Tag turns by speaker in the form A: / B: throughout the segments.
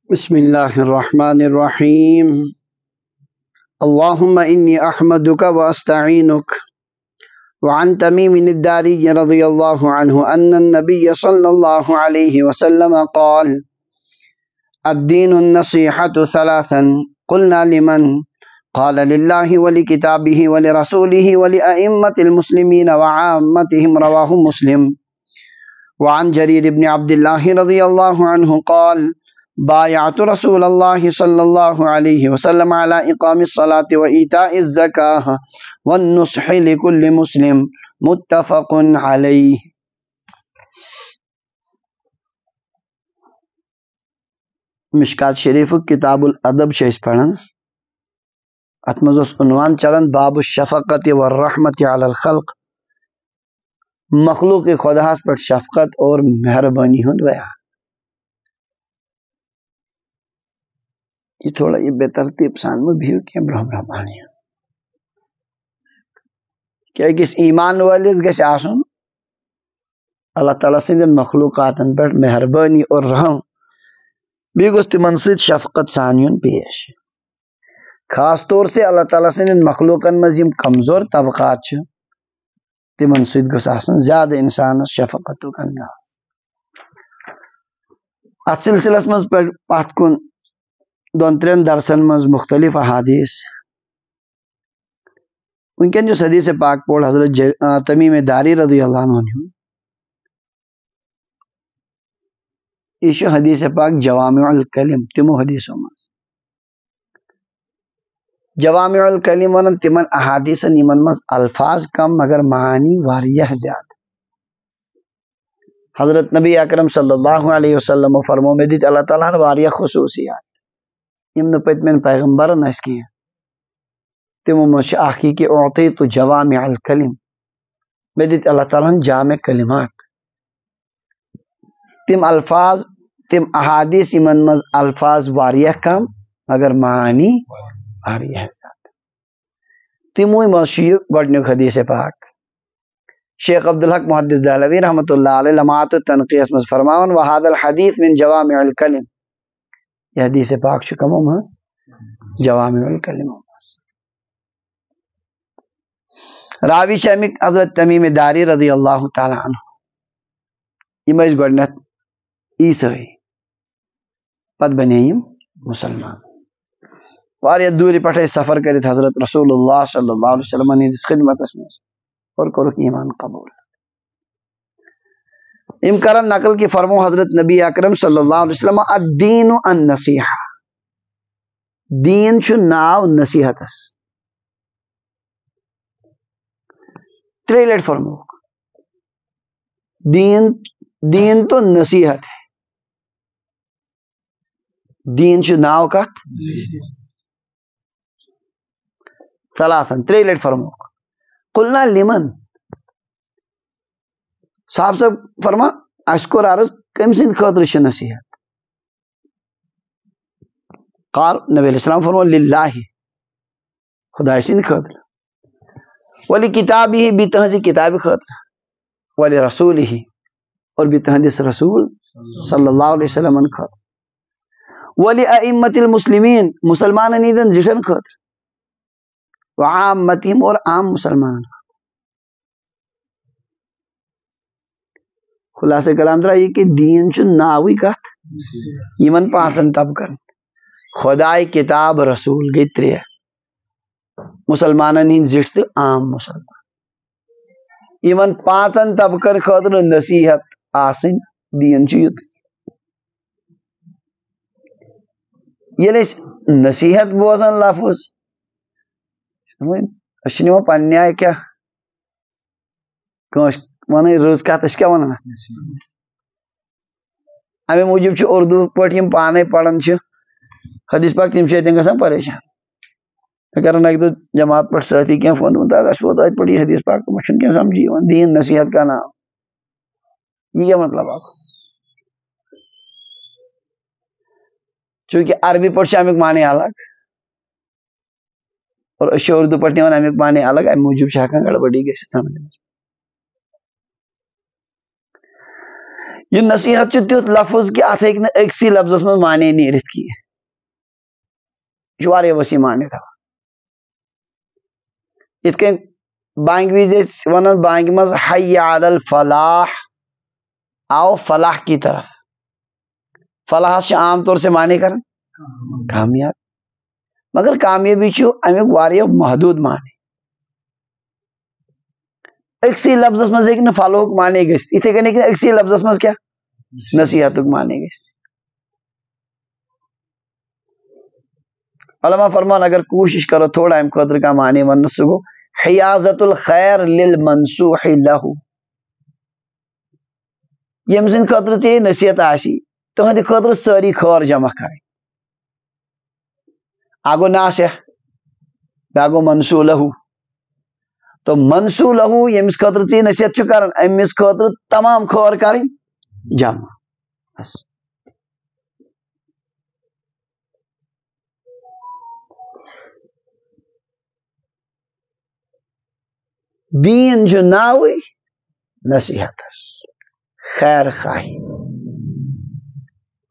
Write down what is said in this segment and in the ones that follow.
A: بسم الله الرحمن الرحيم. اللهم إني أحمدك وأستعينك. وعن تميم الداري رضي الله عنه أن النبي صلى الله عليه وسلم قال: الدين النصيحة ثلاثا. قلنا لمن؟ قال لله ولكتابه ولرسوله ولأئمة المسلمين وعامتهم. رواه مسلم. وعن جرير بن عبد الله رضي الله عنه قال: بايعت رسول الله صلى الله عليه وسلم على إقام الصلاة وإيتاء الزكاة والنصح لكل مسلم. متفق عليه. مشکات شریف کتاب الادب چھِ پڑھن. ات منٛز اوس عنوان چلان باب الشفقت والرحمت علی الخلق. مخلوق خداس پٮ۪ٹھ شفقت اور مہربانی ہُنٛد بیان. یہ تھوڑا یہ بے ترتیب سان میں بھی کیا برہمانی کہ أکِس ایمان وٲلِس گژھِ آسُن اللہ تعالیٰ سٕنٛدٮ۪ن مخلوقاتن پٮ۪ٹھ مہربانی اور رحم. بیٚیہِ گوٚژھ تِمن سۭتۍ شفقت سان یُن پیش. خاص طور سے اللہ تعالیٰ سٕنٛدٮ۪ن مخلوقن منٛز یِم کمزور طبقات چھِ تِمن سۭتۍ گوٚژھ آسُن زیادٕ انسانس شفقتُک انداز. اتھ سلسلس منٛز پتھ کُن دۄن ترٛٮ۪ن درسن منٛز مختلف احادیث. وٕنکٮ۪ن یُس حدیث پاک پوٚر حضرت تمیم داری رضی اللہ عنہ ہُنٛد، یہ چھُ حدیث پاک جوامع الکلم تِمو حدیثو منٛز. جوامع الکلم ونان تمن احادیثن یمن منٛز الفاظ کم مگر معانی واریاہ زیادٕ. حضرت نبی اکرم صلی اللہ علیہ وسلم فرمو مےٚ دِتۍ اللہ تعالیٰ ہن واریاہ خصوٗصیات یِم نہٕ پٔتمٮ۪ن پیغمبرن ٲسۍ کینٛہہ. تِمو منٛز چھُ اکھ یہِ کہِ اعطیت جوامع الکلم، مےٚ دِتۍ اللہ تعالیٰ ہن جامع کلمات. تِم الفاظ تِم احادیث یِمن منٛز الفاظ واریاہ کم مگر معانی واریاہ زیادٕ. تِموٕے منٛز چھُ یہِ گۄڈنیُک حدیث پاک. شیخ عبدالحق محدث دہلوی رحمۃ اللہ علیہ لمعات التنقیہس منٛز فرماوان: وہذا الحدیث من جوامع الکلم. یہ حدیث پاک چھُ کمو منٛز؟ جوامع الکلمو منٛز. راوی چھِ امیِکۍ حضرت تمیم داری رضی اللہ تعالیٰ عنہ. یِم ٲسۍ گۄڈنٮ۪تھ عیسٲے، پتہٕ بنے یِم مسلمان. واریاہ دوٗرِ پٮ۪ٹھ ٲسۍ سفر کٔرِتھ حضرت رسول اللہ صلی اللہ علیہ وسلم ہٕنٛدِس خدمتس منٛز اور کوٚرُکھ ایمان قبوٗل. یِم کرن نقل کہ فرمو حضرت نبی اکرم صلی اللہ علیہ وسلم: الدین النصیحہ. دین چھُ ناو نصیحتس. ترٛیٚیہِ لٹہِ فرموکھ دین تو نصیحت ہے. دین چھُ ناو کتھ؟ ثلاثن. ترٛیٚیہِ لٹہِ فرموکھ. قلنا لمن. صاحب فرما اَسہِ کوٚر عرض کٔمۍ سٕنٛدِ خٲطرٕ چھِ نصیحت؟ قال نبی علیہ السلام فرمو للہ، خداے سٕنٛدِ خٲطرٕ. ولکتابہ، بیٚیہِ تٕہنٛزِ کتابہِ خٲطرٕ. ولرسولہ، اور بیٚیہِ تٕہنٛدِس رسول صلی اللہ علیہ وسلم خٲطرٕ. ولأئمة المسلمین، مسلمانن ہٕنٛدٮ۪ن زِٹھٮ۪ن خٲطرٕ. وعامتہم، اور عام مسلمانن. خلاصہ کلام درٛاو یہِ کہ دیٖن چھُ ناوٕے کتھ یِمن پانٛژن طبقن: خۄداے، کتاب، رسول گٔے ترٛےٚ، مسلمانن ہٕنٛدۍ زِٹھۍ تہٕ عام مسلمان. یِمن پانٛژن طبقن خٲطرٕ نصیحت آسٕنۍ. دیٖن چھُ یُتُے. ییٚلہِ أسۍ نصیحت بوزان لفظ أسۍ چھِ نِوان پننہِ آیہِ کیٛاہ کٲنٛسہِ ونٕنۍ رٕژ کتھ، أسۍ کیٛاہ ونان اتھ؟ امہِ موٗجوٗب چھِ اردو پٲٹھۍ یِم پانے پران چھِ حدیث پاک تِم چھِ اتٮ۪ن گژھان پریشان. مےٚ کرن اکہِ دۄہ جماعت پٮ۪ٹھ سٲتھی کینٛہہ فون، دوٚپُن تاز اَسہِ ووت اتہِ پٮ۪ٹھ یہِ حدیث پاک تِمن چھُنہٕ کینٛہہ سمجھی یِوان. دیٖن نصیحت کا نام، یہ کیا مطلب آپ؟ چوٗنٛکہِ عربی پٲٹھۍ چھِ امیُک معنی الگ اور أسۍ چھِ اردو پٲٹھۍ نِوان امیُک معنی الگ، امہِ موٗجوٗب چھِ ہٮ۪کان گڑبڑی گٔژھِتھ سمجھ. یہ نصیحت تیت لفظ کہ ات ہیکہ اکسی لفظس من معنی نیرت کی یہ وسیع معنی تھا ات کن بانگ وز ونان بانگ مز حی علی الفلاح آو فلاح کی طرف فلاح سے عام طور سے معنی کرن کامیاب مگر کامیابی امیک واریاہ محدود معنی اکسی لفظس مز ہیکہ فلحک معنی گژھت اتھے کن ہیکہ اکسی لفظس مز کیا نصیحتک معنی گژھت علماء فرمان اگر کوشش کرو تھوڑا ام خاطر کا معنی ون سہ گو حیازت الخیر للمنصوح له یم سند خاطر ژے نصیحت آسی تہند خاطر ساری خیر جمع کریں آگو ناصح باگو منصوح له تو منصوح له یمس خاطر ژے نصیحت کرن امس خاطر تمام خیر کریں جمع بس دین جو ناوی نصیحت خیر خواہی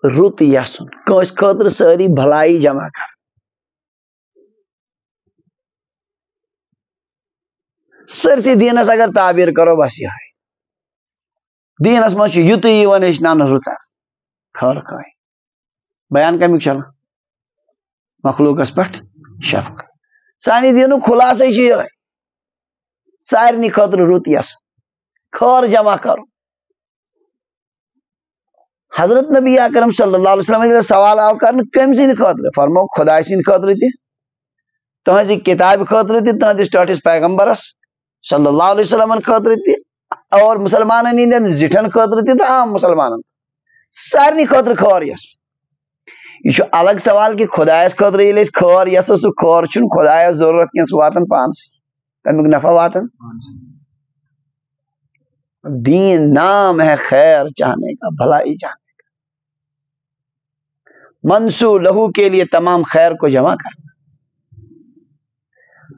A: رت یسن کس خاطر ساری بھلائی جمع کر سرسی دینس اگر تعبیر کرو بس یہ دینس مجھ یوت یوان ہیچنان رژ خیر خواہی بیان کمیک چلان مخلوقس پہ شفقت سانی دینک خلاصہ یہ سارنی خاطر رت یس خیر جمع کرو حضرت نبی اکرم صلی اللہ علیہ وسلم سوال آو کرن کم سند خاطر فرمو خدا سند خاطر تہ تہذ کتاب خاطر تہ تہندس ٹاٹس پیغمبرس صلی اللہ علیہ وسلم خاطر تہ اور مسلمان ہند زٹھن خاطر تہ عام مسلمان سارنی خاطر خیر یس یہ الگ سوال کہ خدایس خاطر یل خیر یس سہ خیر چھ خدایس ضرورت کی سہ واتن پانس تمیک نفع واتن دین نام ہے خیر چاہنے کا بھلائی چاہنے کا منصوح لہو کے لیے تمام خیر کو جمع کرنا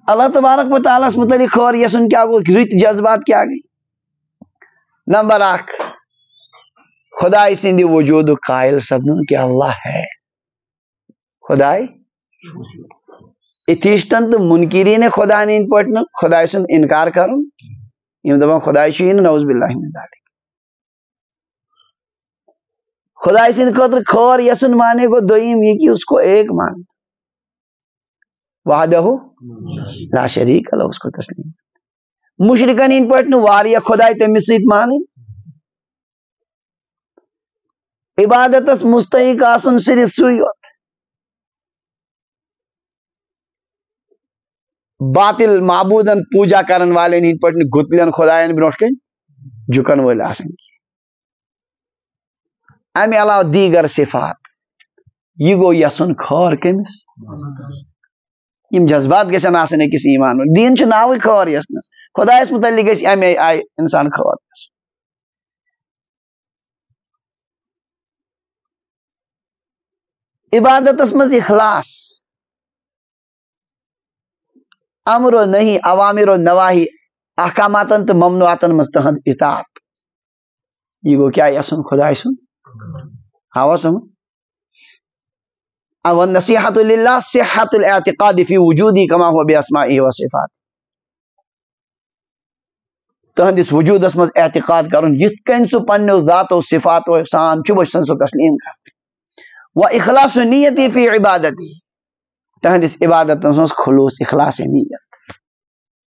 A: اللہ تبارک و تعالیٰ متعلق خیر یسن کیا گو رت جذبات کیا گئی نمبر 1 خدای سندی وجود قائل سبن کہ اللہ ہے خدای اتیشتن تو منکرین خدا نے ان پٹن خدای سن انکار کرن یم دپان خدای چھ نعوذ باللہ من ذالک خدای سن خاطر خیر یسن مانے کو دویم یہ کہ اس کو ایک مان وحدہ لا شریک لہ اس کو تسلیم مشرکان ان پٹن واریہ خدای تمس سیت مانن عبادتس مستحق آسن صرف سوئی یوت باطل معبودن پوجا کرن والے ہند پہ گتلین خدائن برو کن جھکن ول آسن امہ علاوہ دیگر صفات یہ گو یسن خیر کمس یم جذبات گھن آسن أکس ایمان دین چھ ناوی خیر یسنس خدایس متعلق گھس امے آئی انسان خیر یس عبادتس مز اخلاص امر و نہیں عوامر و نواہی احکاماتن تو ممنوعاتن مز تہند اطاعت یہ گو کیا یسن خدا سن ہوا سم والنصیحۃ للہ صحۃ الاعتقاد فی وجودی کما هو باسمائه و صفات تہندس وجودس مز اعتقاد کرن یت کن سو پنو ذات و صفات و احسان چھ بچن سو تسلیم کر و اخلاص نیتی فی عبادتی تہندس عبادت مز خلوص اخلاص نیت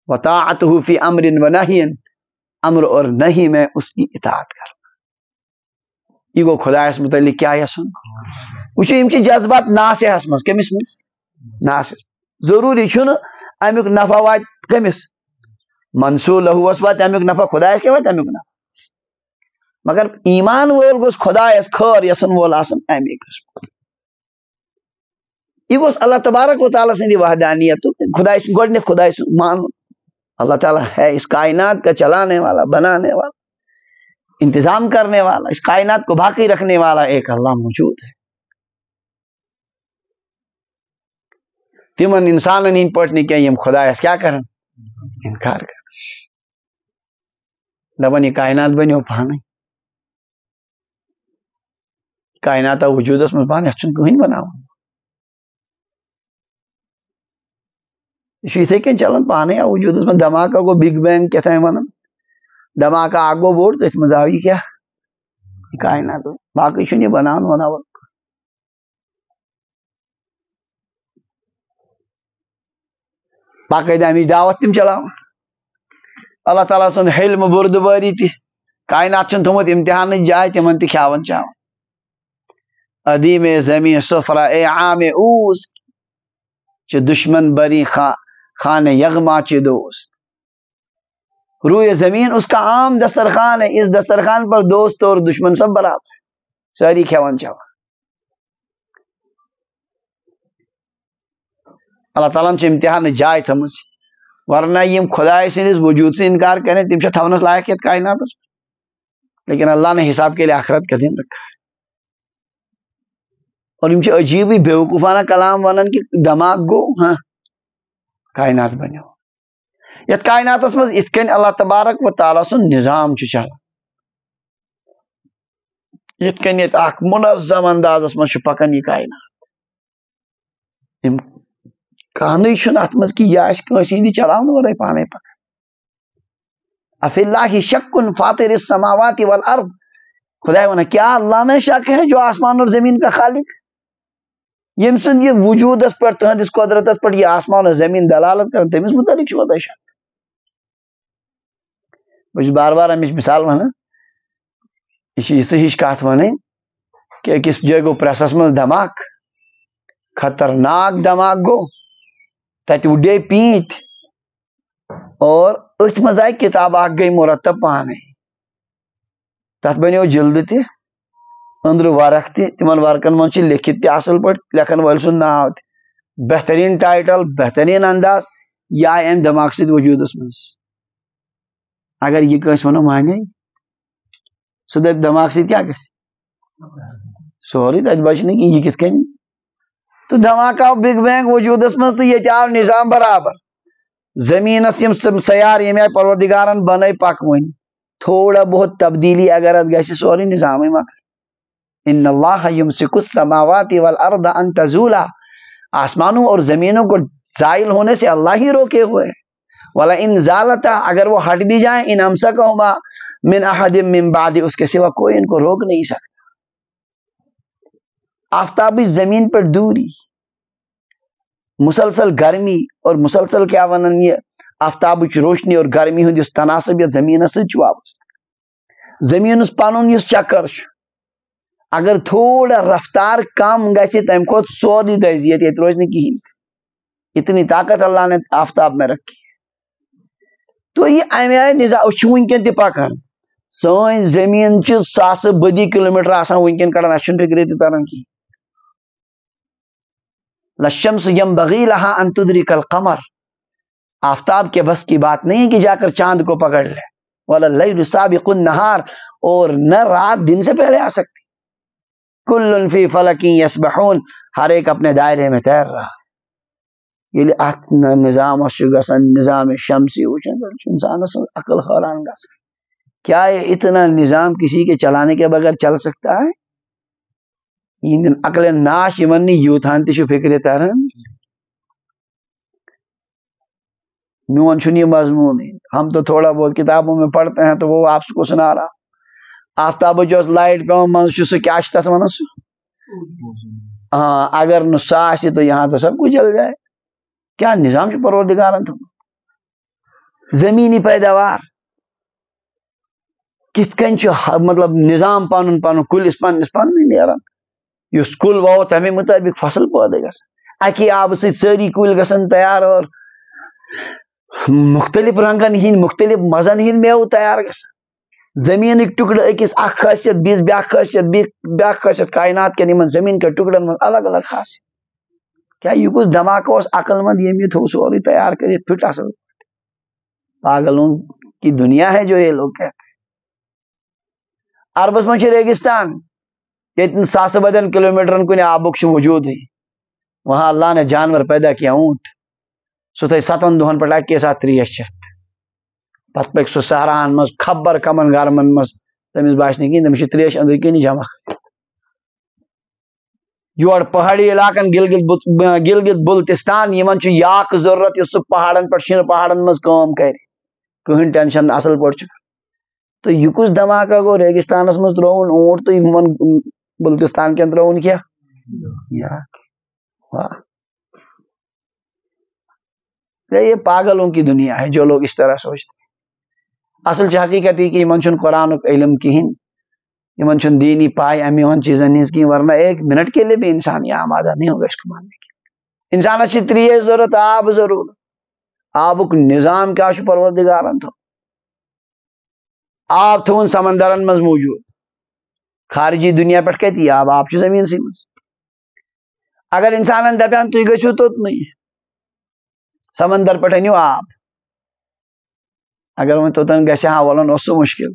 A: وطاعته فی امر و نہی امر اور نہیں میں اس کی اطاعت کرنا یہ گو خدا اس متعلق کیا یسن وچ یم چھ جذبات ناصحس مز کمس مز ناصح ضروری چھن امیک نفع وات کمس منصوح لہو اس وات امیک نفع خدا اس کے وات امیک نفع مگر ایمان وول گوس خدا اس خیر یسن وول آسن امیک یہ گوس اللہ تبارک و تعالیٰ سندی وحدانیت خدا اس گوڈنیت خدا اس مان اللہ تعالیٰ ہے اس کائنات کا چلانے والا بنانے والا انتظام کرنے والا اس کائنات کو باقی رکھنے والا ایک اللہ موجود ہے تمن انسان ان پٹنے کیا یم خدا اس کیا کرن انکار کر دپن یہ کائنات بنیو پانے کائنات وجودس من پان یتھ چھن کہین بناون یہ اتھے کن چلان پانے وجودس من دھماکہ گو بگ بینگ کتھائیں ونان دھماکہ اکھ گو بوڑ تھی مز آو یہ کیا کائنات باقی چھن یہ بناون وناون باقاعدہ امچ دعوت تم چلاون اللہ تعالیٰ سن حلم بردباری تہ کائنات چھن تھومت امتحان جائے تمن تہ کھاون چاون ادیم زمین سفرہ اے عام اوس چھ دشمن بری خان یغما چھ دوست روئے زمین اس کا عام دسترخوان ہے اس دسترخوان پر دوست اور دشمن سب برابر ساری کھاون چاون اللہ تعالیٰ چھ امتحان جائے تھمس ورنہ یم خدا سندس وجود سے انکار کریں تم چھ تھونس لائق یت کائنات لیکن اللہ نے حساب کے لیے آخرت کا دن رکھا ہے اور یم چھ عجیب ہی بیوقوفانہ کلام ونان کہ دماغ گو ہاں کائنات بنو یت کائنات مز ات کن اللہ تبارک و تعالیٰ سن نظام چھ چلان یت کن یت اخ منظم اندازس مز چھ پکان یہ کائنات کہانی چھن ات مز کہ یہ کنس ہندی چلاون ورے پانے پکان افی اللہ شک فاطر السماوات والارض خدا ونہ کیا اللہ میں شک ہے جو آسمان اور زمین کا خالق یم سند یہ وجود اس پر تہندس قدرت اس پر یہ آسمان اور زمین دلالت کر تمس متعلق چھو تہ شک بس بار بار امچ مثال ونہ یہ صحیح کات ون کہ کس جگہ گو پریسس مز دھماک خطرناک دھماک گو تت وڈے پینت اور ات مز آئی کتاب اخ گئی مرتب پانے تت بنو جلد تہ اندر ورق تہ تمن ورقن من لکھت تہ اصل پہ لکھن ول سن ناو تہ بہترین ٹائٹل بہترین انداز یہ آئی ام دھماک ست وجودس مز اگر یہ کنس ونو مانے سہ دپ دھماک ست کیا گژھِ سوری تت بچ کہ یہ کت کن تو دھماکہ آو بگ بینگ وجودس مز تو یہ آو نظام برابر زمینس یم سیار یم آئی پروردگارن بنائی پکوین تھوڑا بہت تبدیلی اگر ات گژھِ سورے نظام مکر ان اللہ یمسک السماوات والارض ان تزولا آسمانوں اور زمینوں کو زائل ہونے سے اللہ ہی روکے ہوئے ہیں ولا ان زالتا اگر وہ ہٹ بھی جائیں ان امسکہما من احد من بعد اس کے سوا کوئی ان کو روک نہیں سکتا آفتابی زمین پر دوری مسلسل گرمی اور مسلسل کیا ونن یہ آفتاب روشنی اور گرمی ہند اس تناسب یہ زمین ست وابستہ زمین پن اس چکر اگر تھوڑا رفتار کم گژھِ تمہ کھت سورے دزِ یہ روز نہ کہین اتنی طاقت اللہ نے آفتاب میں رکھی تو یہ امہ آئی نظام ونکن تہ پکان سن زمین ساس بدی کلومیٹر آسان ونکن کڑان اس فکر تہ تران کی للشمس ينبغي لها ان تدرك القمر آفتاب کے بس کی بات نہیں کہ جا کر چاند کو پکڑ لے ولا اللیل سابق النہار اور نہ رات دن سے پہلے آ سکتی کل فی فلک یسبحون ہر ایک اپنے دائرے میں تیر رہا یہ نظام نظام شمسی وچن انسان عقل حیران گا کیا یہ اتنا نظام کسی کے چلانے کے بغیر چل سکتا ہے عقل ناش یمن یوتھان تہ فکر تران میون یہ مضمون ہے ہم تو تھوڑا بہت کتابوں میں پڑھتے ہیں تو وہ آپ کو سنا رہا آفتاب جو لائٹ پہ من سہ کیا تک ون ہاں اگر نہ سہ تو یہاں تو سب کچھ جل جائے کیا نظام پروردگارن تھومت زمینی پیداوار کت کن مطلب نظام پن پن کلس پنس پن نیران اس کل وو تمے مطابق فصل پودے گژھان اکی آب ساری کل گژھان تیار اور مختلف رنگن ہند مختلف مزن ہند میوہ تیار گژھان زمین ٹکڑ اکس اخ خاصیت بیس بیاکھ خاصیت کائنات کے نمن زمین کے ٹکڑن من الگ الگ خاصیت کیا یہ کچھ دھماکہ اس عقل مند یم یہ تھو سوری تیار کر پھٹ اصل پاگلوں کی دنیا ہے جو یہ لوگ کہتے ہیں عربس من ریگستان یہ ساس بدن کلومیٹرن کن آبک وجود ہے وہاں اللہ نے جانور پیدا کیا اونٹ سہ تھے 7 دہن پہ اکی ساتھ 30 چت پتہ پک سہ سہراہن مز خبر کمن گرمن مز تمس باس نی کہین تمس 30 اندر کن جمع یور پہاڑی علاقن گلگت بلتستان یمن چھ یاک ضرورت یس پہاڑن پہ شین پہاڑن مز کام کر کہین ٹینشن اصل پہ تو یہ کس دھماکہ گو ریگستانس مز ترون اونٹ تو یمن بلتستان کین ترون کیا یہ پاگلوں کی دنیا ہے جو لوگ اس طرح سوچتے ہیں. اصل حقیقت یہ کہ یمن چھن قرآن علم کہین یمن چھن دینی پائے امی ان چیزن ہز کی ورنہ ایک منٹ کے لیے بھی انسان یہ آمادہ نہیں ہوگا اس کو ماننے کے. انسان اچھی تریے ضرورت آب ضرور آبک نظام کیا پروردگارن تھو آب تھون سمندرن مز موجود خارجی دنیا پہ کتی آب زمین سی مز اگر انسان دپان تھی گھو توتن سمندر پہ انو آب اگر وہ توتن گھس ہا ولن اس مشکل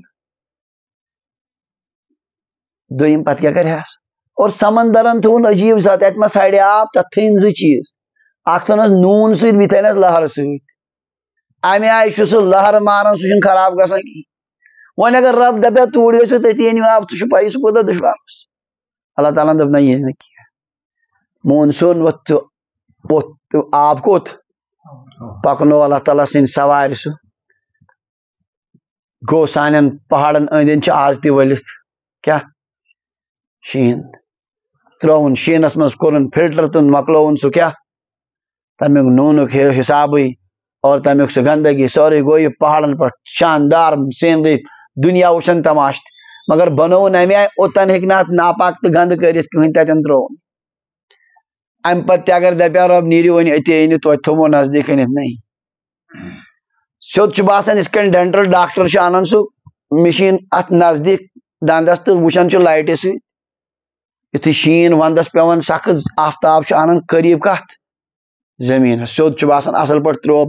A: دویم پتہ کیا کرہس اور سمندرن تھون عجیب ذات ات ما ساڑے آب تک تھین زٕ چیز اخ تھونس نون سۭتۍ بیٚیہِ تھٲینس لہر سۭتۍ امہِ آیہِ چھُ سُہ لہر ماران سُہ چھُنہٕ خراب گژھان کِہیٖنۍ وۄنۍ اگر رب دپیا توٗرۍ گٔژھِو تٔتی أنِو آب ژٕ چھُ پَیی سُہ کوٗتاہ دُشوار اوس اللہ تعالیٰ ہن دوٚپ نہ یہِ نہٕ کینٛہہ مونسوٗن ووٚتھ آب کوٚت پکنو اللہ تعالیٰ سٕنٛدۍ سوارِ سُہ گوٚو سانٮ۪ن پہاڑن أنٛدۍ أنٛدۍ چھِ آز تہِ ؤلِتھ کیٛاہ شیٖن ترٛووُن شیٖنس منٛز کوٚرُن فلٹر تہٕ مۄکلووُن سُہ کیٛاہ تمیُک نوٗنُک حسابٕے اور تمیُک سُہ گندگی سورُے گوٚو یہِ پہاڑن پٮ۪ٹھ شاندار سیٖنری دُنیا وٕچھان تماشہٕ مگر بنووُن امہِ آیہِ اوٚتن ہیٚکہِ نہٕ اتھ ناپاک تہٕ گنٛدٕ کٔرِتھ کٕہٕنۍ تتٮ۪ن ترٛووُن امہِ پتہٕ تہِ اگر دپیا رۄب نیٖرِو وۄنۍ أتی أنِو توتہِ تھوٚمو نزدیٖک أنِتھ نہیں سیوٚد چھُ باسان یِتھ کٔنۍ ڈینٹل ڈاکٹر چھُ انان سُہ مِشیٖن اتھ نزدیٖک دندس تہٕ وٕچھان چھُ لایٹہِ سۭتۍ یُتھُے شیٖن ونٛدس پیوان سخت آفتاب چھُ انان قریٖب کتھ زٔمیٖنس سیوٚد چھُ باسان اصل پٲٹھۍ ترٛوو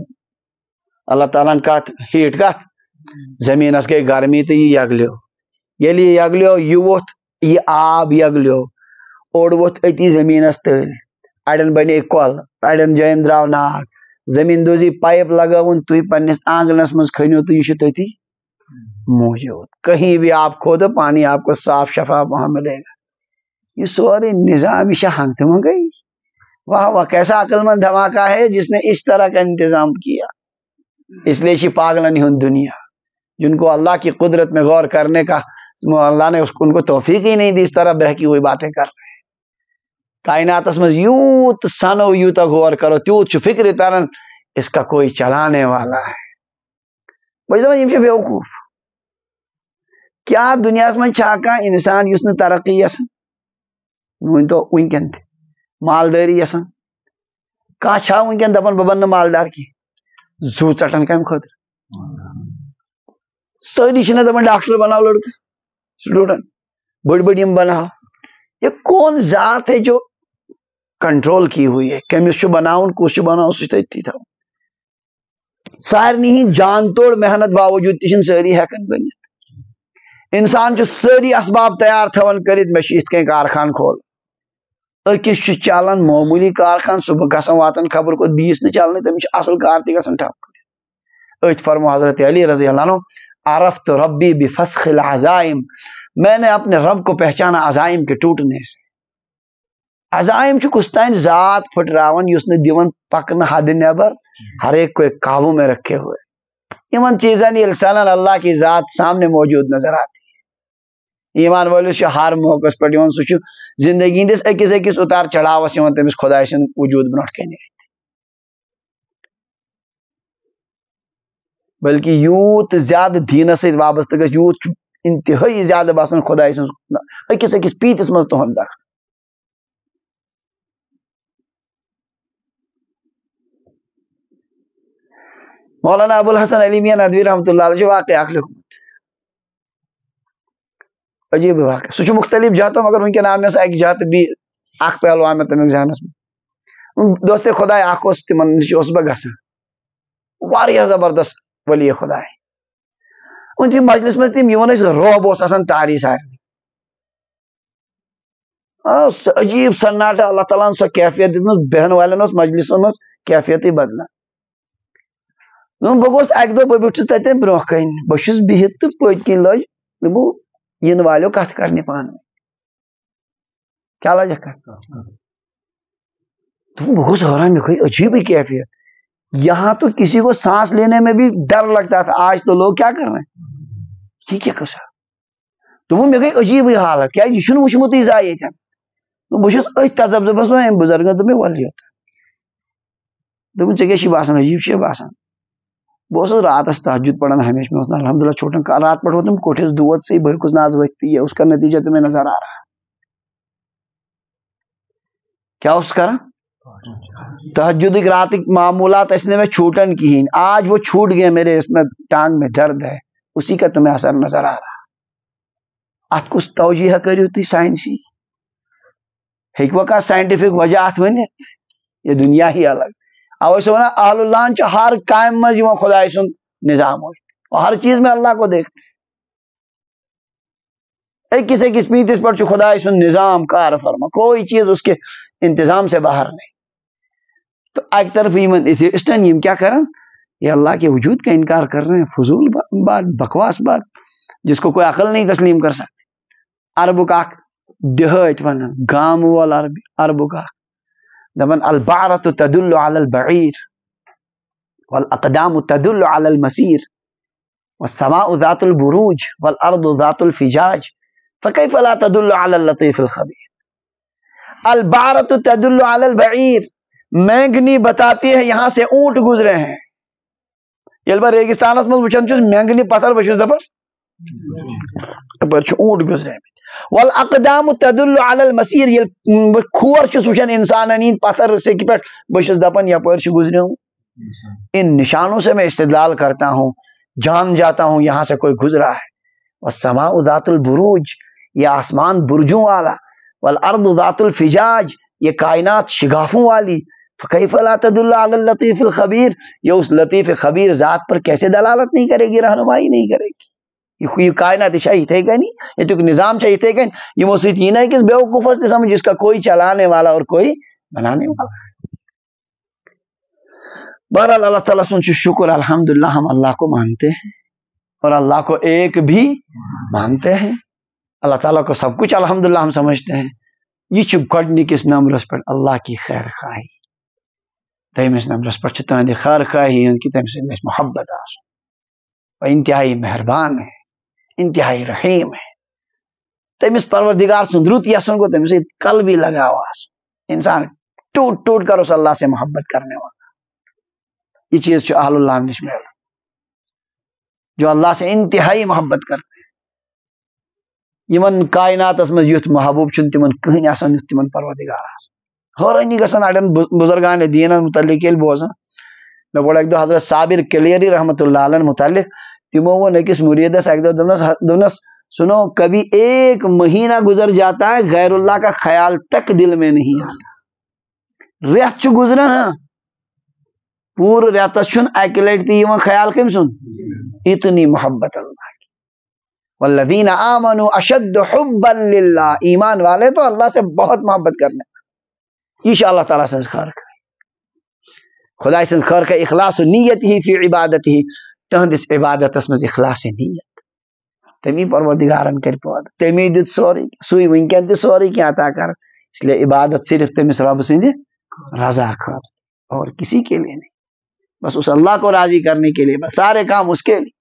A: اللہ تعالیٰ ہن کتھ ہیٖٹ کتھ زٔمیٖنس گٔے گرمی تہٕ یہِ یگلیو ییٚلہِ یہِ یگلیو یہِ ووٚتھ یہِ آب یگلیو اوٚڑ ووٚتھ أتی زٔمیٖنس تٔلۍ اڑٮ۪ن بنے کۄل اڑٮ۪ن جاین درٛاو ناگ زٔمیٖندٲزی پایپ لگٲوُن تُہۍ پننس آنگنس منٛز کھٔنِو تہٕ یہِ چھُ تٔتی موجود کہیں بھی آپ کھودو پانی آپ کو صاف شفاف وہاں ملے گا یہ سورے نظام یہ ہنگت منگئی واہ واہ کیسا عقل مند دھماکہ ہے جس نے اس طرح کا انتظام کیا اس لیے پاگلن ہند دنیا جن کو اللہ کی قدرت میں غور کرنے کا اللہ نے ان کو توفیق ہی نہیں دی اس طرح بہکی ہوئی باتیں کر رہے ہیں کائنات میں یوت سنو یوتا غور کرو تیوت فکر ترن اس کا کوئی چلانے والا ہے بے وقوف کیا دنیا من انسان اس ترقی یسان ون تو ونکن مالداری یسان کھانا ونکن دپان بہ بن مالدار کی زو ٹٹن کم خاطر ساری دپان ڈاکٹر بناؤ لڑکا اسٹوڈنٹ بڑی بڑی بناؤ یہ کون ذات ہے جو کنٹرول کی ہوئی ہے کمس بناؤن کس بناؤ ستی تھا سارنی ہی جان توڑ محنت باوجود تہ ساری ہیکن بنت انسان ساری اسباب تیار تھوان کرت میں ات کن کارخان کھول اکس چلان معمولی کارخان صبح گھان واتان خبر کت بیس نہ چلنے تمس اصل کار تہ گھان ٹھپ ات فرمو حضرت علی رضی اللہ عنہ عرفت ربی بفسخ العزائم میں نے اپنے رب کو پہچانا عزائم کے ٹوٹنے سے عزائم کس تین ذات پھٹراون یس نے دیون پکن حد نبر ہر ایک کو ایک قابو میں رکھے ہوئے ان چیزن یل سنن اللہ کی ذات سامنے موجود نظر آتی ہے ایمان والس ہر موقع پہ سہ زندگی ہندس اکس اکس اتار چڑھاوس تمس خدا سند وجود برو کن بلکہ یوت زیادہ دینس ست وابستہ گھس یوت انتہائی زیادہ باسان خدا سن اکس اکس پیتس مز تہد دخل مولانا ابو الحسن علی میاں ندوی رحمۃ اللہ علیہ واقعہ اخ لکھمت عجیب واقعہ سہ مختلف جہتوں مگر ونکن آو مے اک جہت بھی اخ پہلو آو مے تمیک ذہنس میں دوست خدا اخ تمن نش بہ گژھان واریاہ زبردست ولی خدا ان مجلس میں تم یون روب آسان تاری سارے عجیب سناٹا اللہ تعالیٰ سو کیفیت دن بہن والن مجلس مز کیفیت بدلان بہ گوس اک دہ بہ بیٹھس تتین برو کن بہس بہت تو پت کن لج دپو ین والو کت کرنے پان کیا لاجا کر تم بہت حیران میں کوئی عجیب ہی کیفیت. یہاں تو کسی کو سانس لینے میں بھی ڈر لگتا تھا, آج تو لوگ کیا کر رہے ہیں یہ کیا کسا تم میں گئی عجیب ہی حالت کیا یہ چھن وچھمت زائے بہس ات تذبذبس ام بزرگ دے ولی دن ٹھیک باسان عجیب سے باسان بہت راتس تہجد پڑھان ہمیشہ میں الحمدللہ چھوٹن رات پہ ووتم کوٹھس دود سے بہرکس ناز ورتی اس کا نتیجہ تمہیں نظر آ رہا کیا اس کرا تہجد رات معمولات اس نے میں چھوٹن کہین آج وہ چھوٹ گئے میرے اس میں ٹانگ میں درد ہے اسی کا تمہیں اثر نظر آ رہا ات کس توجیہ کرو تھی سائنسی ہیکوا کا سائنٹیفک وجہ ات ونت یہ دنیا ہی الگ اوے سے ونان اہل اللہ چ ہر کام مز خدا سن نظام اور ہر چیز میں اللہ کو دیکھتے ایک پیتس پر خدا سن نظام کار فرما کوئی چیز اس کے انتظام سے باہر نہیں تو ایک طرف ایتھیسٹن یہ کیا کرن یہ اللہ کے وجود کا انکار کر رہے ہیں فضول بات بکواس بات جس کو کوئی عقل نہیں تسلیم کر سکتے عربو کا دہت ونن گام وول عربو کا دپن البعرة تدل على البعير والاقدام تدل على المسير والسماء ذات البروج والارض ذات الفجاج فكيف لا تدل على اللطيف الخبير البعرة تدل على البعير مینگنی بتاتی ہے یہاں سے اونٹ گزرے ہیں یل بہ ریگستانس مز وچن چھس مینگنی پتھر بچس دپر اونٹ گزرے والاقدام تدل على المسير یل کھور چھس وچن انسان انین پتھر سے کی پٹ بچس دپن یپر چھ گزرے ہوں ان نشانوں سے میں استدلال کرتا ہوں جان جاتا ہوں یہاں سے کوئی گزرا ہے والسماء ذات البروج یہ آسمان برجوں والا والارض ذات الفجاج یہ کائنات شگافوں والی فکیف لا تدل علی اللطیف الخبیر یہ اس لطیف خبیر ذات پر کیسے دلالت نہیں کرے گی رہنمائی نہیں کرے گی یہ کائنات چاہیے تھے کہ نہیں یہ تو نظام چاہیے تھے کہ یہ مسجد یہ نہیں کہ بیوقوف سے سمجھ جس کا کوئی چلانے والا اور کوئی بنانے والا. بہرحال اللہ تعالیٰ سن شکر الحمدللہ ہم اللہ کو مانتے ہیں اور اللہ کو ایک بھی مانتے ہیں. اللہ تعالیٰ کو سب کچھ الحمدللہ ہم سمجھتے ہیں. یہ گۄڈنِکِس نمبرس پہ اللہ کی خیر خواہی دٔیمِس نمبرس پہ تہندِ خیر خواہی کہ تمہِ سۭتۍ گژھِ محبت آسُن وہ انتہائی مہربان ہے انتہائی رحیم ہے تمس پروردگار سند رت یسن کو تمس قلبی لگاو آسُن انسان ٹوٹ ٹوٹ کر اس اللہ سے محبت کرنے والا یہ چیز چھُ اہل اللہ نش ملان جو اللہ سے انتہائی محبت کرتے ہیں یمن کائناتس مز یُتھ محبوب چھُنہٕ تمن کٕہٕنۍ آسان یُتھ تمن پروردگار آسان حٲرٲنی گژھان اڑین بزرگان دیٖنن متعلق ییٚلہِ بوزان مےٚ پوٚر اکہِ دۄہ حضرت صابر کلیری رحمۃ اللہ علیہ متعلق تمو ووٚن أکِس مریدس اکہِ دۄہ دوٚپنس سنو کبھی ایک مہینہ گزر جاتا ہے غیر اللہ کا خیال تک دل میں نہیں آتا ریت چھُ گزران ہاں پورٕ ریتس چھُنہٕ اکہِ لٹہِ تہِ یِوان خیال کٔمۍ سُنٛد اتنی محبت اللہ کی والذین آمنوا اشد حبا للہ ایمان والے تو اللہ سے بہت محبت کرنے یہ چھُ اللہ تعالیٰ سٕنٛز خیر خدا سٕنٛز خیر اخلاص نیت ہی فی عبادت ہی تہندس عبادتس مز اخلاص نیت تمی پروردگارن کر پٲدٕ تمی دِت سورُے سُے وٕنکٮ۪ن تہِ سورُے کینٛہہ عطا کر اس لیے عبادت صرف تمس رب سٕنٛدِ رضا خٲطرٕ اور کسی کے لیے نہیں بس اس اللہ کو راضی کرنے کے لیے بس سارے کام اس کے لیے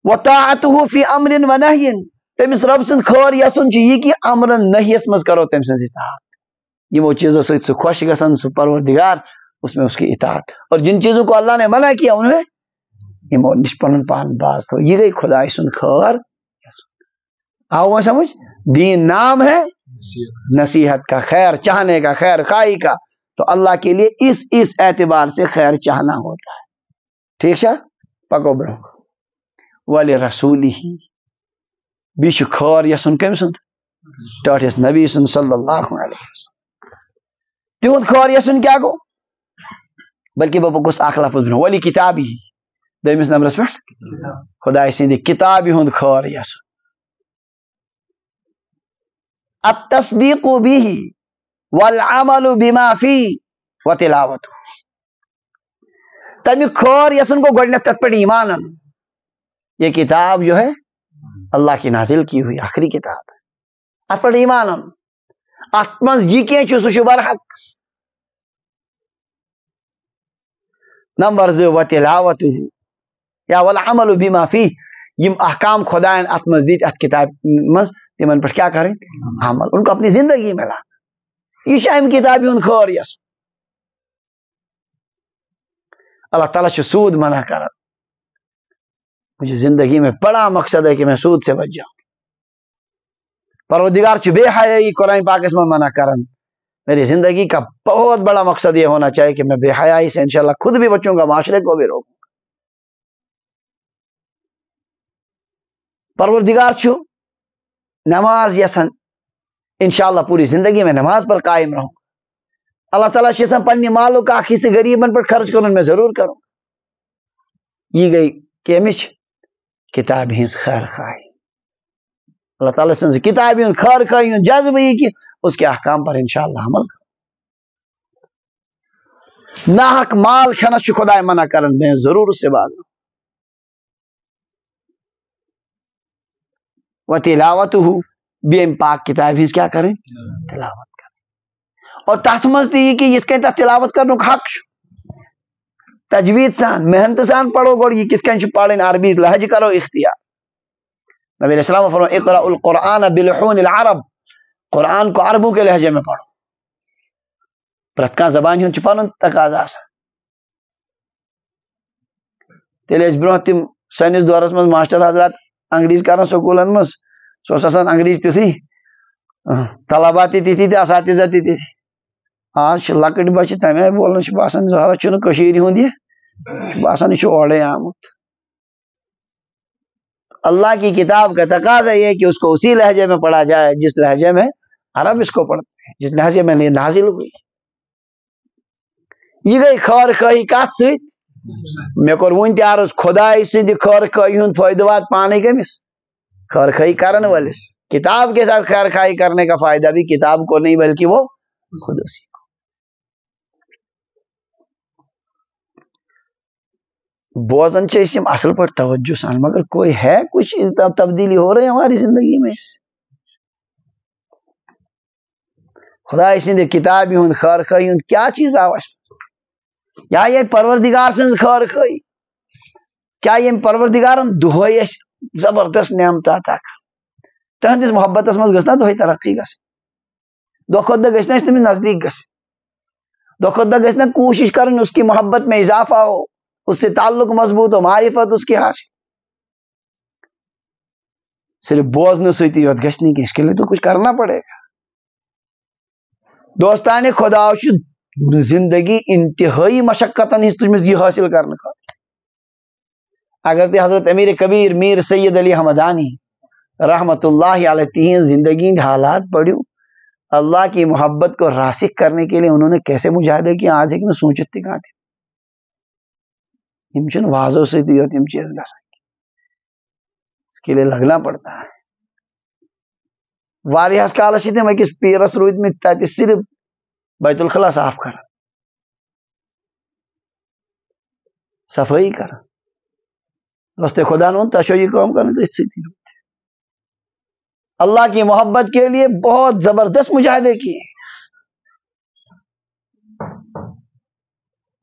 A: وطاعته فی امر و نہی تمس رب سن خور یسن یہ کہ امر نہیس مز کرو تم سن اطاعت یمو چیزوں سے سہ خوش گژھان سہ پروردگار اس میں اس کی اطاعت اور جن چیزوں کو اللہ نے منع کیا ان میں یمو نش پن پان باز تو یہ گئی خدا سن خور آؤ وہ سمجھ دین نام ہے نصیحت کا خیر چاہنے کا خیر خواہی کا تو اللہ کے لیے اس اعتبار سے خیر چاہنا ہوتا ہے ٹھیک ہے پکو برو ولی رسولی ہی بیچ خور یسن کم سند ٹاٹس نبی سن صلی اللہ علیہ وسلم تہد خور یسن کیا گو بلکہ بہ گوس اخ لفظ برو ولی کتابی دمس نمبرس پہ خدا سند کتابی ہند خور یسن التصدیق به والعمل بما فيه وتلاوته تمی خور یسن کو گوڑنیت تت پر ایمان یہ کتاب جو ہے اللہ کی نازل کی ہوئی آخری کتاب ہے ات پہ ایمان ان ات من یہ سہ برحق نمبر 2 وتلاوت یا والعمل بما فيه یم احکام خدائن ات مز دیت ات کتاب مز تمن پر کیا کریں عمل ان کو اپنی زندگی میں لانا یہ ام کتابی ان خور یس اللہ تعالیٰ سود منع کر مجھے زندگی میں بڑا مقصد ہے کہ میں سود سے بچ جاؤں پروردگار بے حیائی قرآن پاک اس میں منع کرن میری زندگی کا بہت بڑا مقصد یہ ہونا چاہیے کہ میں بے حیائی سے انشاءاللہ خود بھی بچوں گا معاشرے کو بھی روکوں گا پروردگار نماز یسن انشاءاللہ پوری زندگی میں نماز پر قائم رہوں اللہ تعالیٰ یسن پنہ مالو کا حصہ غریبن پر خرچ کرن میں ضرور کروں یہ گئی کیمچ کتاب ہنس خیر خواہی اللہ تعالیٰ سن کتاب خیر خواہی جذب یہ کہ اس کے احکام پر انشاءاللہ عمل کروں ناحق مال کھنس خدا منع کرن میں ضرور اس سے باز رہوں و تلاوتہ بیم پاک کتاب ہنس کیا کریں تلاوت کریں اور تحت مزتی یہ کہ یہ کہیں تا تلاوت کرنو حق تجوید سان محنت سان پڑھو گوڑ یہ کس کہیں پڑھیں عربی لہج کرو اختیار نبی علیہ السلام فرمائے اقرأ القرآن بلحون العرب قرآن کو عربوں کے لہجے میں پڑھو پرتکان زبان ہوں چپانن تقاضا سا تیلے اس برو تم سائنس دورس مز ماسٹر حضرات انگریز کرن سکولن مز سوس آسان انگریز تھی طلباتی تھی اساتذہ تھی آج لکٹ بچہ تمہیں بولنا باسان زہرا چھ کشیر ہند یہ باسان یہ اوڑے آمت اللہ کی کتاب کا تقاضا یہ کہ اس کو اسی لہجے میں پڑھا جائے جس لہجے میں عرب اس کو پڑھتے ہیں جس لہجے میں نازل ہوئی یہ گئی خیر خواہی کت ست میں کور ون تہ عرض خدائی سند خیر خواہی ہند فائدہ وات پانے کمس خیر خواہی کرن والس کتاب کے ساتھ خیر خواہی کرنے کا فائدہ بھی کتاب کو نہیں بلکہ وہ خود اسی کو بوزن چم اصل پر توجہ سان مگر کوئی ہے کچھ تبدیلی ہو رہی ہے ہماری زندگی میں خدا سند کتاب ہند خیر خواہی ہند کیا چیز آوش یا یہ پروردگار سن خیر خواہی کیا یہ پروردگار دہائی زبردست نعمت عطا تہندس محبت مز گھنا دہائی ترقی گھ دہ کھت دہ گھنا تمس نزدیک گھ دہ کھت دہ گھنا کوشش کرن اس کی محبت میں اضافہ ہو اس سے تعلق مضبوط ہو معرفت اس کی حاصل صرف بوزن ستی یوت گھس نہیں کہ اس کے لیے تو کچھ کرنا پڑے گا دوستان خدا زندگی انتہائی مشقتن ہز تجمس یہ حاصل کرنے کا اگر تی حضرت امیر کبیر میر سید علی حمدانی رحمت اللہ علیہ تین زندگی حالات پڑھو اللہ کی محبت کو راسخ کرنے کے لیے انہوں نے کیسے مجاہدے کیا آج ایک نے سوچت تھی کہاں تھی ہمچن واضح سے دی ہوتی ہم چیز گا سکیں اس کے لیے لگنا پڑتا ہے واریہ کالس میں کس پیرس روید میں تاتی صرف بیت الخلا صاف کر صفائی کر رستے خدا نون تشوی کام کرنے تو اس سے تھی اللہ کی محبت کے لیے بہت زبردست مجاہدے کیے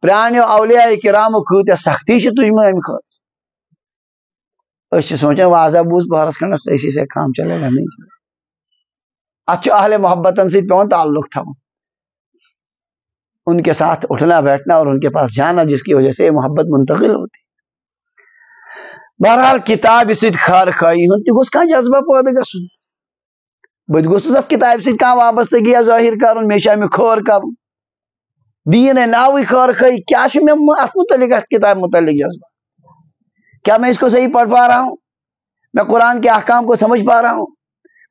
A: پرانیو اولیاء کرام کۭتیاہ سختی تجمہ ام خاطر سوچا واضح بوز بہرس کھنڈس تو اسی سے کام چلے گا نہیں چلے اتھ اہل محبتن سی پیون تعلق تھا ان کے ساتھ اٹھنا بیٹھنا اور ان کے پاس جانا جس کی وجہ سے محبت منتقل ہوتی بہرحال کتاب ست خیر خواہی ہن تہ گوس کانٛہہ جذبہ پٲدٕ گژھُن بہٕ گوٚژھُس اتھ کتابہِ سۭتۍ کانٛہہ وابستگی ظٲہر کرُن مےٚ چھُ امیُک خٲر کرُن دین ہے ناوی خیر خواہی کیا میں ات متعلق ات کتاب متعلق جذبہ کیا میں اس کو صحیح پڑھ پا رہا ہوں میں قرآن کے احکام کو سمجھ پا رہا ہوں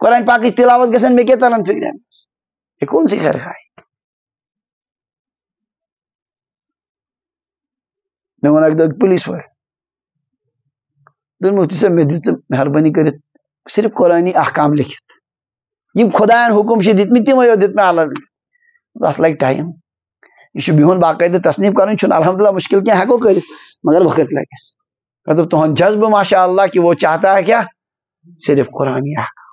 A: قرآن پاک کی تلاوت گژھن میں کیا ترن فکر یہ کون سی خیر خواہی میں ون اک دہ پولیس وٲلۍ دن مفتی صاحب میں دِژ مہربانی کرت صرف قرآنی احکام لکھت یم خدایان حکم دتمت تمے یوت دت میں الگ ات لگ ٹائم یہ بہن باقاعدہ تصنیف کرن الحمدللہ مشکل کیا ہیکو کرت مگر وقت لگس مطلب تہن جذب ماشاء اللہ کہ وہ چاہتا ہے کیا صرف قرآنی احکام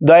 A: 2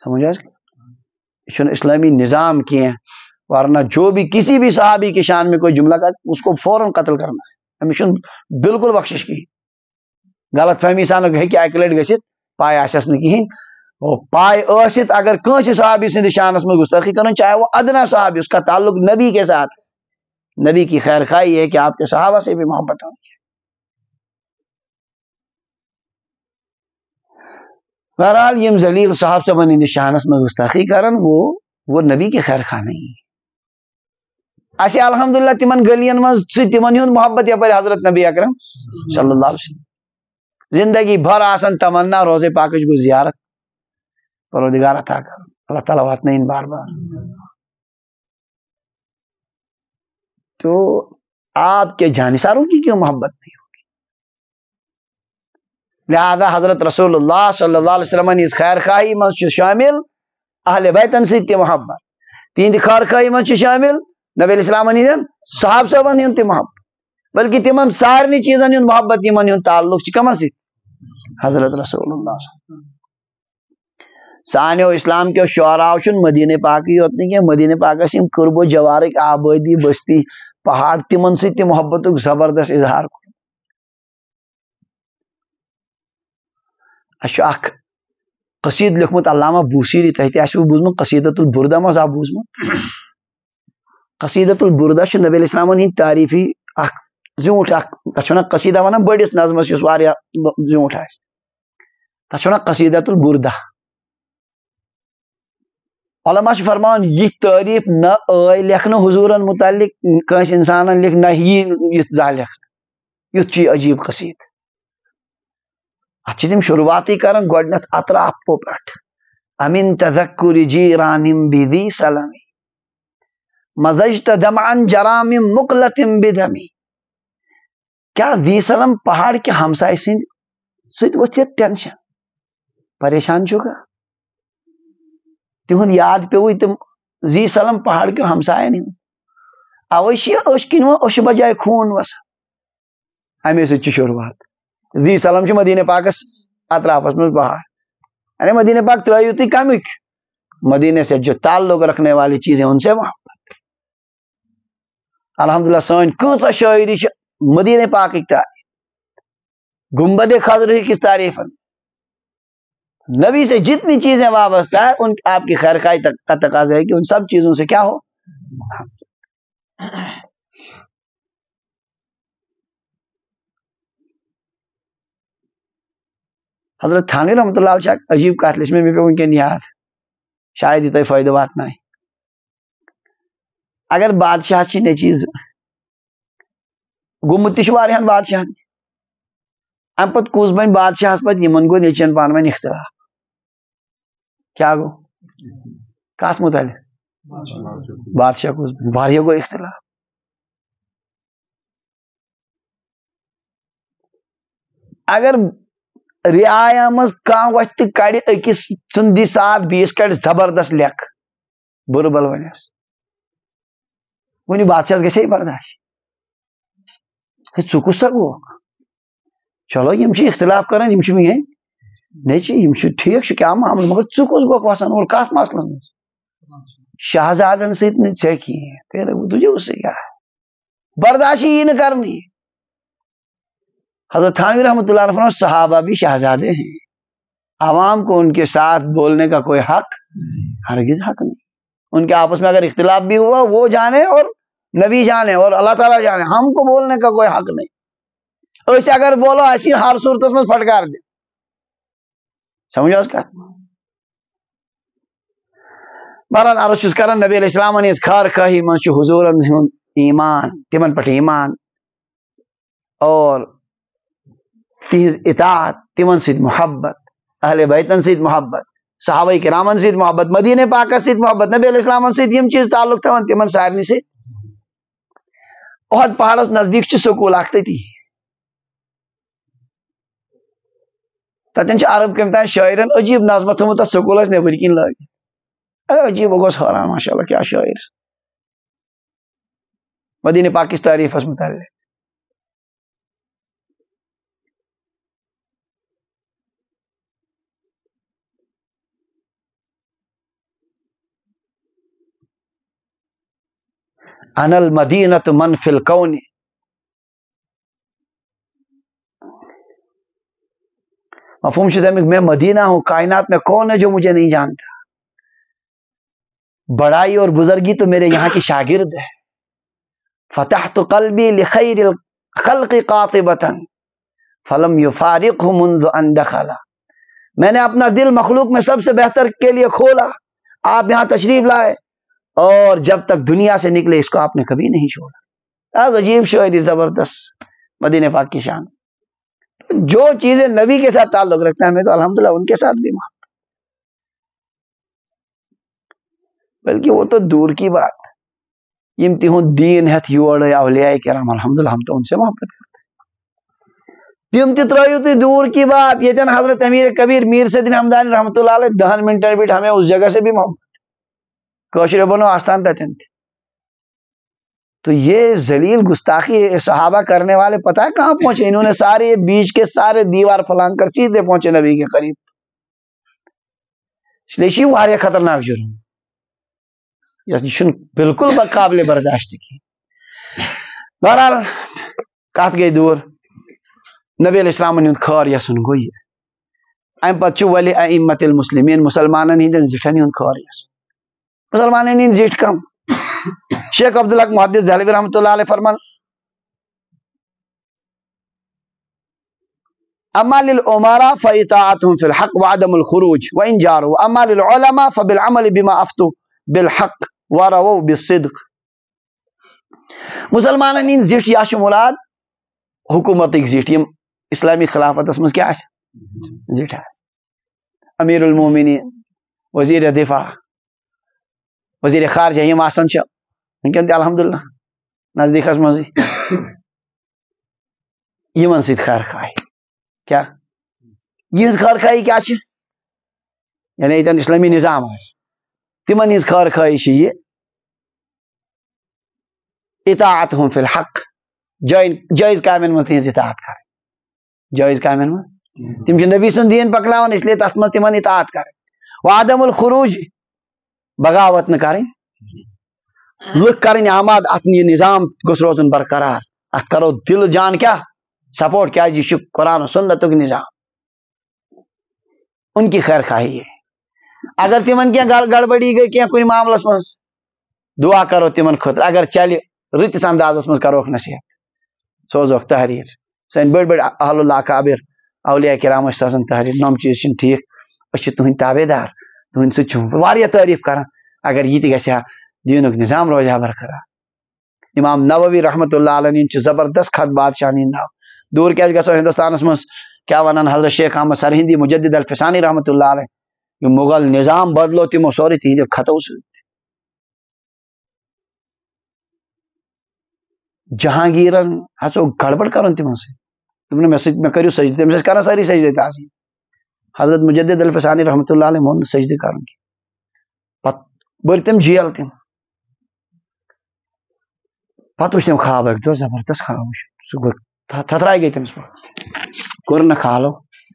A: سمجھا یہ اسلامی نظام کی ورنہ جو بھی کسی بھی صحابی کی شان میں کوئی جملہ کا اس کو فوراً قتل کرنا ہے ہمیں بالکل بخشش کی غلط فہمی سان ہے کہ اکہ لٹ گھت پائے آسس نہ کہین وہ پائے ٲسِتھ اگر کنس صحابی سند شانس میں گستاخی کرنا چاہے وہ ادنا صحابی اس کا تعلق نبی کے ساتھ نبی کی خیر خواہی ہے کہ آپ کے صحابہ سے بھی محبت ہونی چاہیے. بہرحال یم ذلیل صاحب صاحب ہند شانس میں گستاخی کرن وہ نبی کی خیر خواہ نہیں. اچھے الحمدللہ تمن گلین من تمن ہند محبت یپر حضرت نبی اکرم صلی اللہ علیہ وسلم زندگی بھر آسن تمنا روزے پاکش گو زیارت پروردگار عطا کر اللہ تعالیٰ واتنین بار بار. تو آپ کے جانثاروں کی کیوں محبت نہیں ہوگی؟ لہذا حضرت رسول اللہ صلی اللہ علیہ وسلم اس خیر خواہی من شامل اہل بیتن سے محبت تہند خیر خواہی من شامل نبی علیہ السلام صحاب صاحبن ہند محبت بلکہ تمن سارے چیزن ہند محبت یمن ہند تعلق کمن سی حضرت رسول اللہ. سانو اسلام کے شعراء مدینہ پاک یوت نہیں مدینہ پاکس قرب و جوارک آبادی بستی پہاڑ تمن سی محبت زبردست اظہار کور. اخ قصید لیکھمت علامہ بوسیری تہ آسو بوزمت قصیدۃ البردہ مز آ بوزمت. قصیدۃ البردہ نبی علیہ السلام ہند تعریفی اخ زیوٹھ تک قصیدہ ونان بڑس نظمس اس زیوٹھ تک قصیدۃ البردہ. علماء فرمان یہ تعریف نہ لکھنا حضورن متعلق کنس انسان لکھ نہ یہ زہ لکھ یھ چی عجیب قصید ات تم شروعاتی کران گڈنیتھ اطرافو پہ امن تذکر جیرانم بذی سلمی مزجت دمعا جرام مقلت بدمی. کیا ذی سلم پہاڑ کے ہمسائے سند ست وتھت ٹینشن پریشان چھو گا تہد یاد پیو تم ذی سلم پہاڑ کے ہمسائے نہیں اوے اش کن اش بجائے خون وسان امی سی شروعات. ذی سلم مدینہ پاکس اطرافس میں پہاڑ یعنی مدینہ پاک ترایو تی کمک مدینہ سے جو تعلق رکھنے والی چیزیں ان سے محبت. الحمدللہ سن کۭژاہ شاعری مدینہ پاک تعریف گنبد خضر کس تعریف نبی سے جتنی چیزیں وابستہ ہے ان آپ کی خیر خواہی کا تقاضا ہے کہ ان سب چیزوں سے کیا ہو. حضرت تھانوی رحمۃ اللہ علیہ عجیب کات میں بھی ونکن یاد شاید یہ تہ فائدہ وات نہ اگر بادشاہ چھ چیز گومت تہ بادشاہ ام پت کس بن بادشاہ پہ یمن گو نیچن پان ون اختلاف کیا گو کس متعلق بادشاہ کس بن واریاہ گو اختلاف. اگر رعایا مز کان وتھ تہ کڑ اکس سندی ساتھ بیس کڑ زبردست لکھ بر بل ونس ونی بادشاہ گژھِ برداشت ژٕ کُس سا گو چلو یم اختلاف کران یم میٲنۍ نیچی یم ٹھیک کیا معاملہ مگر ژٕ کُس گوکھ وسان اور کتھ مسلس مز شہزادن ست ژے کہین تجھے اس سے کیا ہے برداشت یہ نہ کرنی. حضرت تھانوی رحمۃ اللہ علیہ صحابہ بھی شہزادے ہیں عوام کو ان کے ساتھ بولنے کا کوئی حق ہرگز حق نہیں. ان کے آپس میں اگر اختلاف بھی ہوا وہ جانے اور نبی جانے اور اللہ تعالیٰ جانے ہم کو بولنے کا کوئی حق نہیں. ایسے اگر بولو ایسی ہر صورت میں پھٹکار دے سمجھو اس کا. بہرحال عرض کران نبی علیہ السلام اس خیر خواہی من حضور ایمان تمن پہ ایمان اور تہذ اطاعت تمن ست محبت اہل بیتن ست محبت صحابہ کرامن ست محبت مدینہ پاکس ست محبت نبی علیہ السلام ست یم چیز تعلق تھوان تمن سارنی ست. احد پہاڑس نزدیک سکول اخ تتی تتن عرب کم تان شاعرن عجیب نظمہ تھومت تس سکولس نبر کن لگت عجیب وہ گوس حیران ماشاء اللہ کیا شاعر مدینہ پاکس تعریف متعلق. انا المدینۃ من فی الکون. مفہوم شدہ میں مدینہ ہوں، کائنات میں کون ہے جو مجھے نہیں جانتا. بڑائی اور بزرگی تو میرے یہاں کی شاگرد ہے. فتحت قلبی لخیر الخلق قاطبۃ فلم یفارقہ منذ ان دخل. میں نے اپنا دل مخلوق میں سب سے بہتر کے لیے کھولا، آپ یہاں تشریف لائے، اور جب تک دنیا سے نکلے اس کو آپ نے کبھی نہیں چھوڑا. عجیب شاعری، زبردست مدینہ پاک کی شان. جو چیزیں نبی کے ساتھ تعلق رکھتے ہیں ہمیں تو الحمدللہ ان کے ساتھ بھی محبت. بلکہ وہ تو دور کی بات، یم تہد دین ہتھ یور اولیاء کرام الحمدللہ ہم تو ان سے محبت کرتے ہیں. تم ترایو تھی دور کی بات، یتن حضرت امیر کبیر میر سید حمدانی رحمۃ اللہ علیہ 10 منٹ بیٹھ ہمیں اس جگہ سے بھی محبت. کوشر بنو آستان تھے. تو یہ ذلیل گستاخی صحابہ کرنے والے پتہ ہے کہاں پہنچے؟ انہوں نے سارے بیچ کے سارے دیوار پھلانگ کر سیدھے پہنچے نبی کے قریب. شلیشی واریہ خطرناک جرم، یہ بالکل قابل برداشت کی. بہرحال کت گئی دور، نبی علیہ السلام خار یسن گو یہ. ام پتہ ولی ائمۃ المسلمین مسلمانن ہندین زٹھن ہند خار یسن. مسلمانن ہند زٹھ کم. شیخ عبدالحق محدث دہلوی رحمۃ اللہ علیہ فرمان اما للعمراء فاطاعتهم في الحق وعدم الخروج وان جاروا، اما للعلماء فبالعمل بما افتوا بالحق ورووا بالصدق. مسلمانن ہند زٹھ یا مراد حکومت زٹھ، یم اسلامی خلافت مز کیا زٹھ امیر المومنین، وزیر دفاع، وزیر خارجہ، یم آسان چھ ونکن تہ الحمدللہ نزدیکس مزی یمن سۭتۍ خیر خائی. کیا یہ خیر خائی کیا چھ؟ یعنی یتن اسلامی نظام آس تمن ہز خیر خائی چھ یہ اطاعتهم فی الحق، جائز کامن مز تہذ اطاعت کر. جائز کامن مز تم چھ نبی سن دین پکناون، اس لیے تس مز تمن اطاعت کر. وعدم الخروج، بغاوت نہ کریں. لکھ کریں آماد ات یہ نظام گوس روزن برقرار، ات کرو دل جان کیا سپورٹ، کیا یہ قرآن و سنت نظام. ان کی خیر خواہی ہے. اگر تمن کی گڑبڑی گئی کی کن معاملس مز دعا کرو تمن خطر، اگر چلے رتس اندازس مز کروک نصیحت، سوزوک تحریر. سن بڑ بڑ اہل اللہ کابر اولیاء کرام سن تحریر نم چیز چھ ٹھیک، اس تہند تابع دار، تہند سہ تعریف کران. اگر یہ تہ گژھِ دینک نظام روزہ برقرار. امام نووی رحمۃ اللہ علیہ زبردست خط بادشاہ ناو. دور کیا گھو ہندوستانس مز کیا ونان حضرت شیخ احمد سرہندی مجدد الفسانی رحمۃ اللہ علیہ، یہ مغل نظام بدلو تمو سوری تہند خطو س. جہانگیرن ہسو گڑبڑ کرن تمن سے، تم نے میں کرو سجدے، تم سے کرنا ساری سجدے تعظیم. حضرت مجدد الفسانی رحمۃ اللہ علیہ مون سجدے کرن کی پت بر تم جیل تم. پتہ وچ تم خواب ایک دو زبردست خواب سہ تھترائی گئی تمس کور نہ کھالو.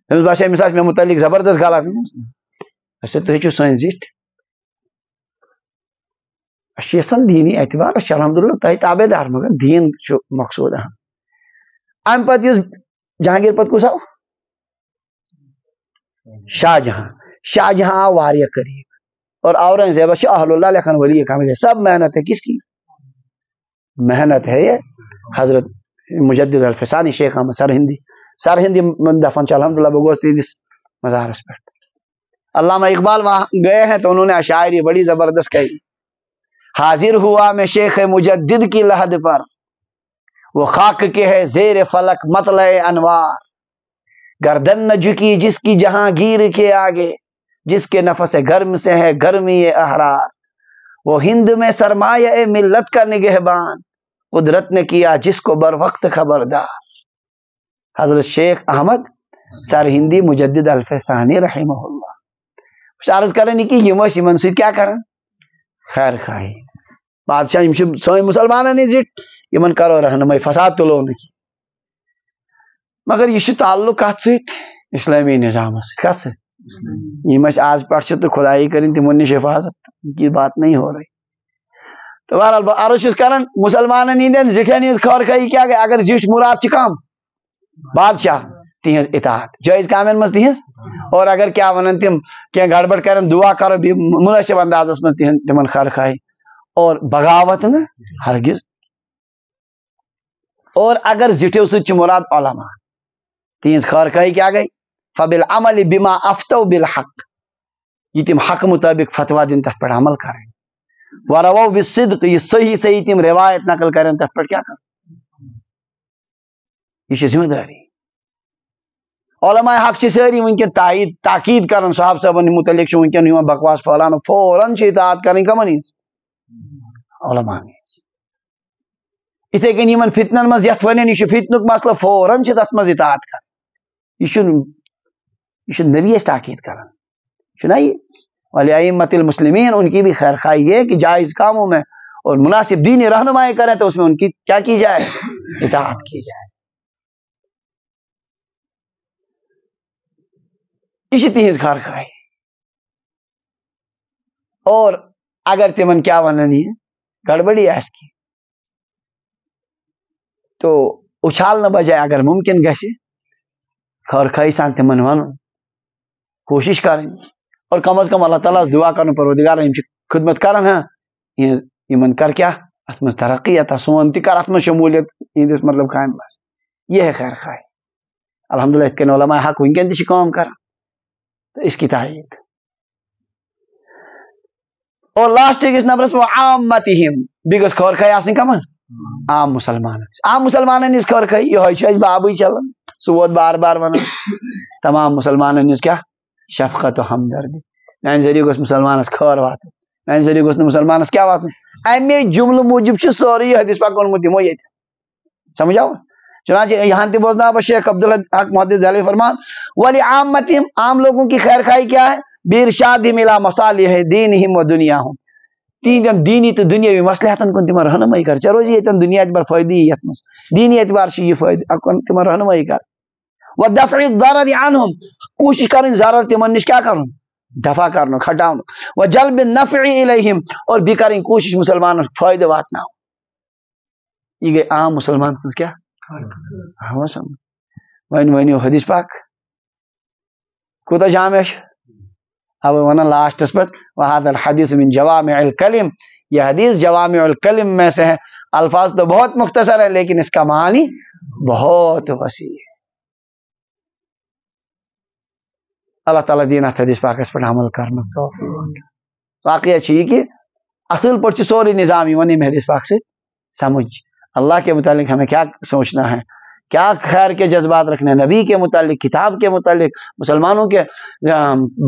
A: تمس باسے امس آس مے متعلق زبردست غلط. اسے تھی چھو سن زٹ اچھا یسان دینی اعتبار اچھا الحمدللہ تہ تابع دار، مگر دین مقصود اہم. ام پتہ یس جہانگیر پتہ کس آو شاہ جہاں. شاہ جہاں آو واریہ قریب، اور اورنگزیب اہل اللہ لکھن ولی کامل ہے. سب محنت ہے کس کی؟ محنت ہے یہ حضرت مجدد الفسانی شیخ احمد سرہندی دفن چ الحمدللہ بگوس تہندس مزارس پہ. علامہ اقبال وہاں گئے ہیں تو انہوں نے شاعری بڑی زبردست کہی. حاضر ہوا میں شیخ مجدد کی لحد پر، وہ خاک کے ہے زیر فلک مطلع انوار. گردن نہ جھکی جس کی جہانگیر کے آگے، جس کے نفس گرم سے ہے گرمی احرار. وہ ہند میں سرمایہ ملت کا نگہبان، قدرت نے کیا جس کو بر وقت خبردار. حضرت شیخ احمد سرہندی مجدد الفسانی رحمہ اللہ. عرض کریں کہ یہ یمن سی کیا کرن خیر خواہی. بادشاہ سن مسلمان زٹ یمن کرو رہنمائی، فساد تلو نہ کی. مگر یہ تعلق کت ست اسلامی نظام کت ست یہ آج پہ تو خدائی کریں تمن نش حفاظت کی بات نہیں ہو رہی. تو بہرحال عرض کران مسلمان ہند زٹھن ہز خیر خائی کیا گئی اگر زٹھ مراد کم بادشاہ تہذ اطاعت جائز کامن مز تہذ اور اگر کیا ونان تم کی گڑبڑ کرن دعا کرو مناسب اندازس مز تمن خیر خائی اور بغاوت نا ہرگز اور اگر زٹھو ست مراد علماء تہذ خیر خائی کیا گئی فبالعمل بما افتوا بالحق یہ تم حق مطابق فتوا دن تس پر عمل کریں ورووا بالصدق یہ صحیح صحیح تم روایت نقل کریں تس پر کیا کریں یہ ذمہ داری علماء حق ساری ونکن تاکید کرن صاحب صاحبن متعلق ونکن بکواس پھیلان فوراً اطاعت کریں کمن علماء اتھے کن یمن فتنن مز یت ون یہ فتنک مسئلہ فوراً تت مز اطاعت کر یہ نبی اس تاکید کرن چنا یہ ولائمۃ المسلمین ان کی بھی خیر خواہی ہے کہ جائز کاموں میں اور مناسب دینی رہنمائی کریں تو اس میں ان کی کیا کی جائے اطاعت کی جائے یہ تہذ خیر خواہی اور اگر تمن کیا وننی ہے گڑبڑی آس کی تو اچھال نہ بجائے اگر ممکن گھے خیر خواہی سان تمن ون کوشش کریں اور کم از کم اللہ تعالیٰ دعا کرن پروردگار خدمت کرن ہاں یمن کر کیا ات مز ترقی عطا سون تہ کر ات مز شمولیت ہندس مطلب قائم بس یہ ہے خیر خواہی الحمدللہ ات کن علماء حق ونکن تہ کام کر تو اس کی تائید اور لاسٹ کس نمبرس پہ عامتہم بیگس خیر خواہی آسن کمن عام مسلمان ہز خیر خواہی یہ بابی چلان سوت بار بار ونان تمام مسلمان ہز کیا شفقت و ہمدردی میانہ ذریعہ گوس مسلمانس خیر واتن میانہ ذریعہ گوس مسلمانس کیا واتن امی جملہ موجب سوری حدیث پاک اونمت یمو یہ سمجھاؤ چنانچہ یہاں تہ بوزنا اب شیخ عبدالحق محدث دہلوی فرمان ولعامتہم عام لوگوں کی خیر خواہی کیا ہے بارشادہم الی مصالح دینہم و دنیاہم تین دینی تو دنیاوی مصلحتن کن تمہ رہنمائی کر چلو جی یہ دنیا اعتبار فائدی یت مز دینی اعتبار سے یہ فائدہ کن تمہ رہنمائی کر ودفع الضرر عنہم کوشش کریں ضرر تمن نش کیا کرن دفع کرنا کھٹاؤن وجلب النفع الیہم اور بھی کریں کوشش مسلمان فائدہ واتنا یہ گئی عام مسلمان سز کیا ونیو حدیث پاک کوتا جامع اب ون لاسٹس پہ وهذا الحدیث من جوامع الکلم یہ حدیث جوامع الکلم میں سے ہے الفاظ تو بہت مختصر ہے لیکن اس کا معنی بہت وسیع ہے اللہ تعالیٰ دین حدیث پاک اس پر عمل کرنا توفیق واقعہ چاہیے کہ اصل پر سوری نظام ون حدیث پاک سے سمجھ اللہ کے متعلق ہمیں کیا سوچنا ہے کیا خیر کے جذبات رکھنے نبی کے متعلق کتاب کے متعلق مسلمانوں کے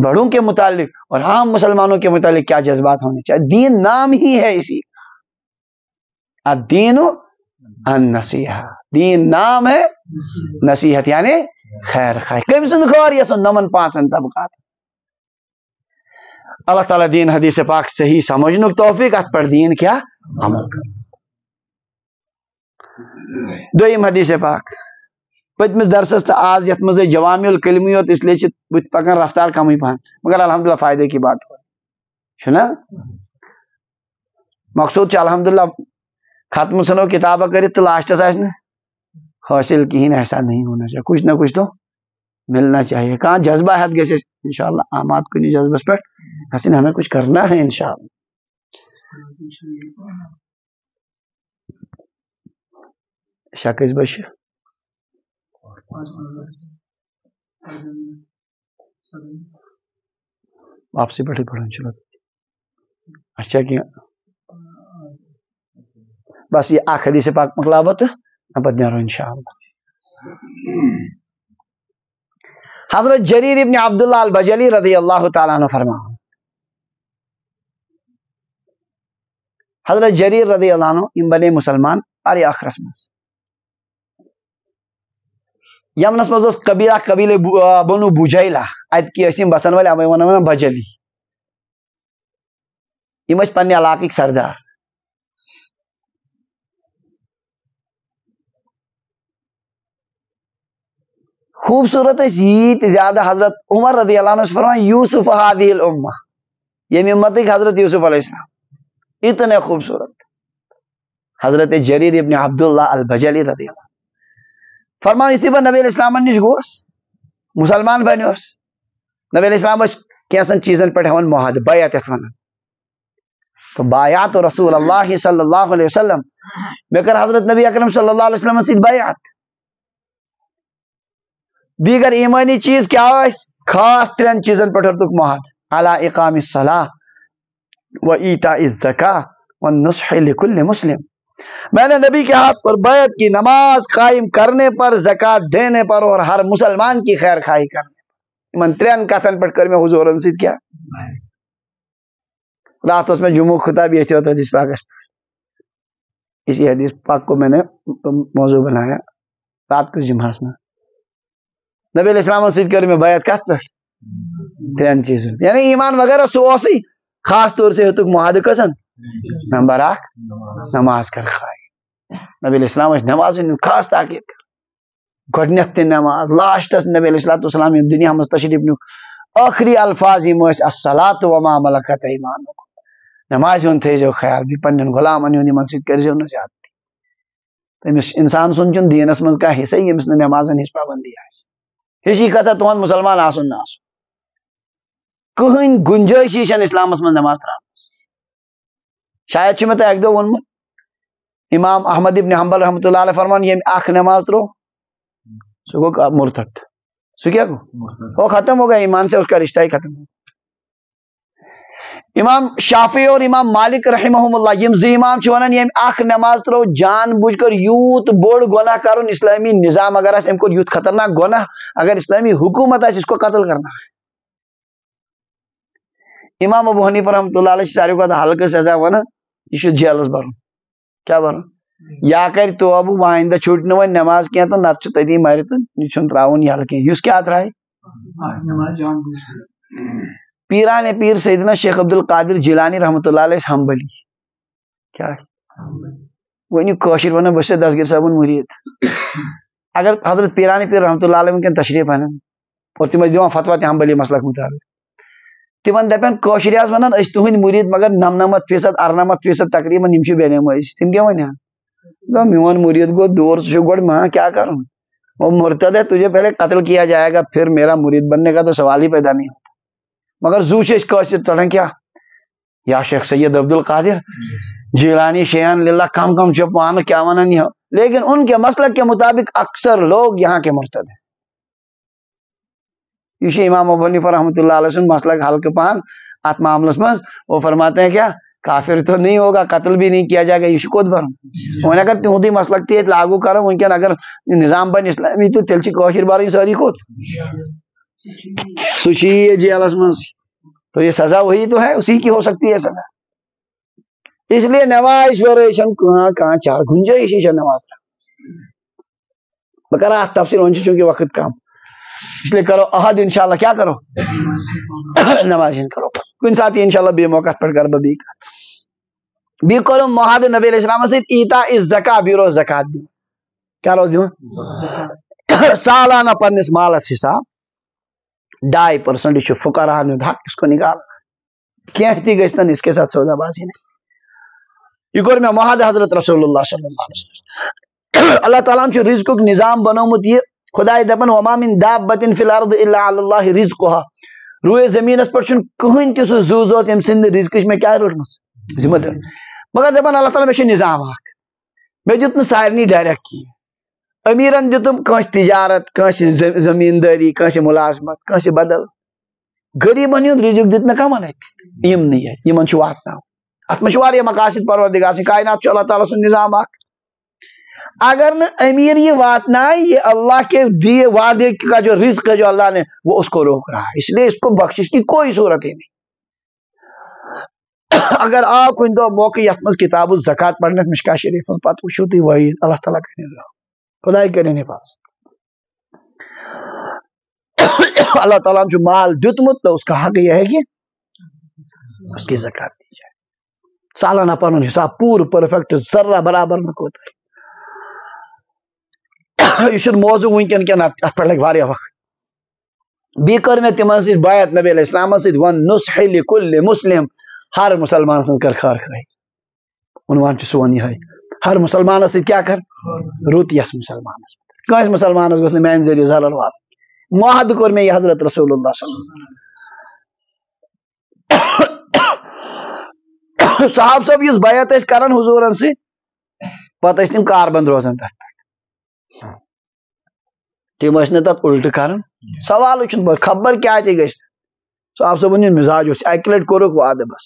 A: بڑوں کے متعلق اور عام مسلمانوں کے متعلق کیا جذبات ہونے چاہیے دین نام ہی ہے اسی الدین النصیحہ دین نام ہے نصیحت یعنی خیر خواہی کم سند خور یہ سن نمن پانچن طبقات اللہ تعالیٰ دین حدیث پاک صحیح سمجھنک توفیق ات پر دین کیا عمل کر دویم حدیث پاک پتمس درسس تو آز یت مز جوامع الکلمی ہوت اس لیے بت پکان رفتار کم پہن مگر الحمدللہ فائدے کی بات ہو چھنا مقصود الحمدللہ ختم سنو کتابہ کرت تو لاسٹس آس حاصل کہیں ایسا نہیں ہونا چاہیے کچھ نہ کچھ تو ملنا چاہیے کہاں جذبہ ہے گھے انشاءاللہ آماد کو نہیں جذبہ پر حسین ہمیں کچھ کرنا ہے انشاءاللہ شاکر بش واپسی بیٹھے پڑھیں چلو اچھا کیا بس یہ آخر حدیث پاک مقلابت بدنیارو انشاءاللہ حضرت جریر ابن عبداللہ البجلی رضی اللہ تعالیٰ عنہ فرما حضرت جریر رضی اللہ عنہ ان بنے مسلمان اری آخرس مز یمنس مز قبیلہ قبیل بنو بجیلہ ات کی اسیم بسن والے امی ونن بجلی یہ پنہ علاقہ سردار خوبصورت یہ زیادہ حضرت عمر رضی اللہ عنہ فرمائے یوسف هذه الامہ یہ امت حضرت یوسف علیہ السلام اتنے خوبصورت حضرت جریر ابن عبداللہ البجلی رضی اللہ فرمان اسی پر نبی علیہ السلام نش گوس مسلمان بنیوس نبی علیہ السلام کیسن چیزن پہ ہون معاہد بیعت یت ونان تو بایعت رسول اللہ صلی اللہ علیہ وسلم میں کر حضرت نبی اکرم صلی اللہ علیہ وسلم سے بیعت دیگر ایمانی چیز کیا ہے خاص 3 چیزن پہ ہرتک معاہد علی اقام الصلاۃ و ایتاء الزکاۃ والنصح لکل مسلم میں نے نبی کے ہاتھ پر بیعت کی نماز قائم کرنے پر زکوٰۃ دینے پر اور ہر مسلمان کی خیر خواہی کرنے پر من 3 کتن پہ کر میں حضور سید کیا رات اس میں جمعہ خطاب یہ ہوتا حدیث پاک اسی حدیث پاک کو میں نے موضوع بنایا رات کو جمعہ میں نبی علیہ السلام سید کر میں بیعت کت پر 3 چیزیں یعنی ایمان وغیرہ سو اسی خاص طور سے ہوتک معاہدہ کسن نمبر 1 نماز کر خواہی نبی علیہ السلام نماز خاص تاکید کر گۄڈنیتھ تہ نماز لاسٹس نبی علیہ السلام دنیا مز تشریف نیو آخری الفاظ یم الصلاۃ وما ملکت ایمانکم نماز ہند تھیزو خیال بھی پنن غلامن ہند یمن سۭتۍ کٔرزیو نہٕ زیادتی تٔمِس انسان سُنٛد چھُنہٕ دیٖنس منٛز کانٛہہ حصے ییٚمِس نہٕ نمازن ہٕنٛز پابندی آسہِ ہِشی کتھا تُہُنٛد مسلمان آسُن نہٕ آسُن کٕہٕنۍ گُنجٲیشی چھنہٕ اسلامس منٛز نماز ترٛاونس شاید چھُ مےٚ تۄہہِ اکہِ دۄہ ووٚنمُت امام احمد ابن حنبل رحمۃ اللہ علیہ فرمان ییٚمہِ اکھ نماز ترٛوو سُہ گوٚو مرتد سُہ کیا گوٚو وہ ختم ہو گیا ایمان سے اس کا رشتہ ہی ختم ہو امام شافعی اور امام مالک رحمہم اللہ یم زٕ امام چھِ ونان ییٚمہِ اکھ نماز ترٛوو جان بوجھ کر یوٗت بوٚڑ گۄناہ کرُن اسلامی نظام اگر آسہِ أمۍ کوٚر یوٗت خطرناک گۄناہ اگر اسلامی حکومت آسہِ اس کو قتل کرنا ہے امام ابو حنیفہ رحمۃ اللہ علیہ ساروی کھۄتہٕ ہلکہٕ سزا ونان یہ چھُ جیلس برُن کیا برُن یا کر توبہٕ آئندہ چھُٹہِ نہٕ وۄنۍ نماز کینٛہہ تہٕ نتہٕ چھُ تٔتی مرِ تہٕ یہِ چھُنہٕ ترٛاوُن یلہٕ کینٛہہ یُس کیٛاہ ترٛایہِ پیران پیر سیدنا شیخ عبد القادر جیلانی رحمۃ اللہ علیہ حنبلی کیا ؤنِو کٲشِر ونان بہٕ چھُس دسگیٖر صٲبُن مُریٖد اگر حضرت پیران پیر رحمۃ اللہ علیہ ونکٮ۪ن تشریف انن اور تِم ٲسۍ دِوان فتوا تہِ حنبلی مسلک مطابق تمن دپن کٲشِر ونان أسۍ تُہنٛدۍ مُریٖد مگر 99% 98% تقریباً یِم چھِ بے نمٲزی تِم کیٛاہ ونان میون مُریٖد گوٚو دوٗر ژٕ چھُکھ گۄڈٕ ماں کیا کرُن وہ مرتد ہے تجھے پہلے قتل کیا جائے گا پھر میرا مرید بننے کا تو سوال ہی پیدا نہیں ہوتا مگر زو چھِ أسۍ کٲشِر ژڑان کیا یا شیخ سید عبد القادر جیلانی شیان للہ کم چھِ پانہٕ کیا ونان یہ لیکن ان کے مسلک کے مطابق اکثر لوگ یہاں کے مرتد ہیں یہ امام ابو حنیفہ رحمۃ اللہ علیہ وسلم مسلک ہلکہ پہن ات معاملس مز وہ فرماتے ہیں کیا کافر تو نہیں ہوگا قتل بھی نہیں کیا جائے گا یہ کوت برن وۄنۍ اگر تہندی مسلک تہِ لاگو کرو ونکٮ۪ن اگر نظام بن اسلامی تو تیٚلہِ چھِ کٲشِر برٕنۍ سٲری کوت سُہ چھِ یہ جیلس مز تو یہ سزا وہی تو ہے اسی کی ہو سکتی ہے سزا اس لیے نماز ورٲے چھنہٕ کانٛہہ چار گُنجٲیشی چھےٚ نماز بہٕ کرٕ اتھ تفصیل وۄنۍ چھُ چوٗنکہِ وقت کم اس لیے کرو احد انشاءاللہ کیا کرو نماز کرو کُنہِ ساتہٕ یی انشاءاللہ بیٚیہِ موقعس پٮ۪ٹھ کرٕ بہٕ بیٚیہِ کوٚرُم معاہدٕ نبی علیہ السلامس سۭتۍ ایٖتا الزکا بیٚیہِ روز زکات دِوان کیا روز دِوان سالانہ پننس مالس حساب 2% یہ چھُ فقراہن ہُنٛد حق اس کو نکالنا کینٛہہ تہِ گژھِ نہٕ اس کے ساتھ سودا بازی نہیں یہ کوٚر مےٚ معاہدٕ حضرت رسول اللہ صلی اللہ علیہ وسلم اللہ تعالیٰ ہن چھُ رزقُک نظام بنومُت یہ خداے دپان وما من دابۃ فی الارض الا علی اللہ رزقها روئے زمینس پٮ۪ٹھ چھُنہٕ کٕہٕنۍ تہِ سُہ زُو زٲژ ییٚمہِ سٕنٛدِ رزقٕچ مےٚ کیٛاہ رٔٹمٕژ ذمہٕ دٲری مگر دپان اللہ تعالیٰ مےٚ چھُ نظام اکھ مےٚ دیُت نہٕ سارنٕے ڈایریکٹ کینٛہہ امیٖرن دِتُم کٲنٛسہِ تجارت کٲنٛسہِ زمیٖندٲری کٲنٛسہِ مُلازمت کٲنٛسہِ بدل غریٖبن ہُنٛد رزق دیُت مےٚ کمن اتھِ یِمنٕے یِمن چھُ واتناوُن اتھ منٛز چھُ واریاہ مقاصد پروردگار سٕنٛدۍ کائنات چھُ اللہ تعالیٰ سُنٛد نظام اکھ اگر نہ امیر یہ واتنائے یہ اللہ کے دیے وعدے کا جو رزق ہے جو اللہ نے وہ اس کو روک رہا ہے اس لیے اس کو بخشش کی کوئی صورت ہی نہیں اگر آپ کُنہِ دۄہ موقع یتھ منٛز کتاب الزکات پڑھنس مشکا شریف پتہٕ وٕچھو تُہۍ وعید اللہ تعالیٰ کرن خداے کرن حفاظ اللہ تعالیٰ نے جو مال دیتمت تو اس کا حق یہ ہے کہ اس کی زکات دی جائے سالانہ پنن حساب پور پرفیکٹ ذرہ برابر نہ کوتاہی یہ موضوع ونکن کن ات پہ لگ واریاہ وقت بیٚیہِ کٔر مےٚ تِمن سۭتۍ بیعت نبی علیہ السلام سۭتۍ ون نُصح لکل مسلم ہر مسلمان سٕنٛز کر خیر خٲہی عنوان چھُ سون یِہے ہر مسلمان سے کیا کر رت یس مسلمان کنس مسلمان گوس میان ذریعہ ضرر وات معاہد کور میں یہ حضرت رسول اللہ صلی اللہ علیہ وسلم صاحب صاحب اس بیعت کران حضورن سی پتہ تم کاربند روزان تر تم تک الٹ کران سوال خبر کیا گھس صاحب صاحب مزاج اکہ لٹ کورک وعدہ بس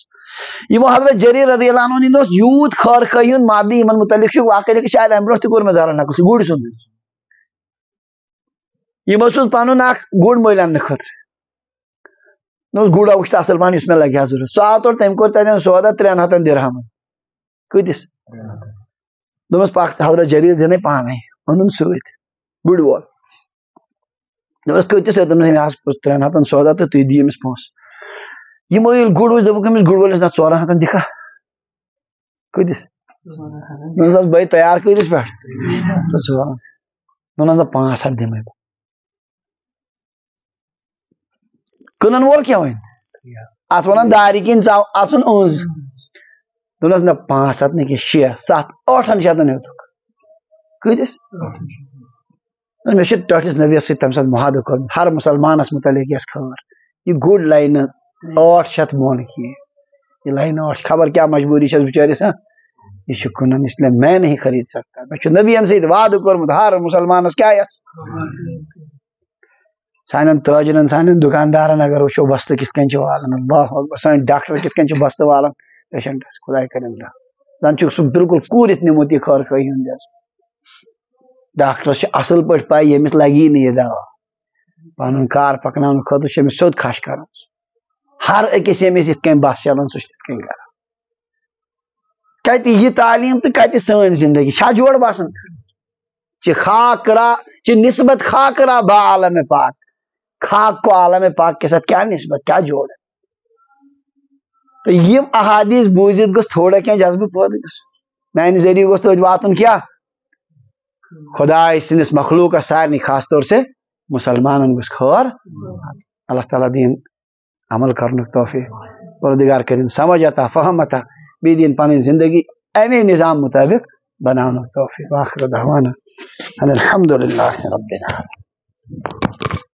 A: یہ حضرت جریر رضی اللہ عنہ ہند یوت خیر خی ہند مادی ان متعلق واقعہ شاید امہ برہ تہ زارا نقل گڑ سند یہ پن گڑ مل ان خاطر گڑا وچھ اصل پہن اس میں لگہ ضرورت سہ آو تور تم کور تتین سودا 300 درہم کتس دس پاک حضرت جریر دن پانے ان ست گڑ وول دس کتس 300 سودا تو تھی دی امس پونس یہ گڑ وچ دپک امس گڑ وولس نا 400 دکھا کتس دس بھائی تیار کتس پہ دن 500 دمے کنن وول کیا ون ات ونان داری کن ژاو اژن اونز دس نا 500 نا کہ 6 7 8 شیتن ہیوتک کتس مے ٹھٹس نبی ست تمہ سات معاہدہ کور ہر مسلمانس متعلق یس خبر یہ گڑ لائن 800 بون کی یہ لائن 8 خبر کیا مجبوری چھ بچارس یہ کنن اس لیے میں نہیں خرید سکتا میں نبی ست وعدہ کورمت ہر مسلمانس کیا یس سان تاجرن سان دکاندارن اگر وچو بست کت کن والن اللہ اکبر سان ڈاکٹر کت کن بست والن پیشنٹس خدا کرن زن سہ بالکل کورت نمت یہ خیر خی ہند ڈاکٹرس اصل پہ پائی یمس لگی نا یہ دوا پن کار پکنان خاطر امس سیود کھش کر ہر اکس یمس ات کن بس چلان سہ تت کن کر کت یہ تعلیم تو کت سن زندگی شاہ جوڑ باسان خاکرا نسبت خاکرا با عالم پاک خاک کو عالم پاک کے ساتھ کیا نسبت کیا جوڑ ہے تو یہ احادیث بوزت گھس تھوڑا کیا جذبہ پید گھس میانہ ذریعہ گوس تو واتن کیا خدا سندس مخلوق سارے خاص طور سے مسلمان گوس خیر اللہ تعالیٰ دین عمل کرنک توفیق پروردگار کرن سمجھ عطا فہم عطا بی دین پن زندگی امی نظام مطابق بنانا توفیق آخر دعوانا الحمد للہ رب العالمین.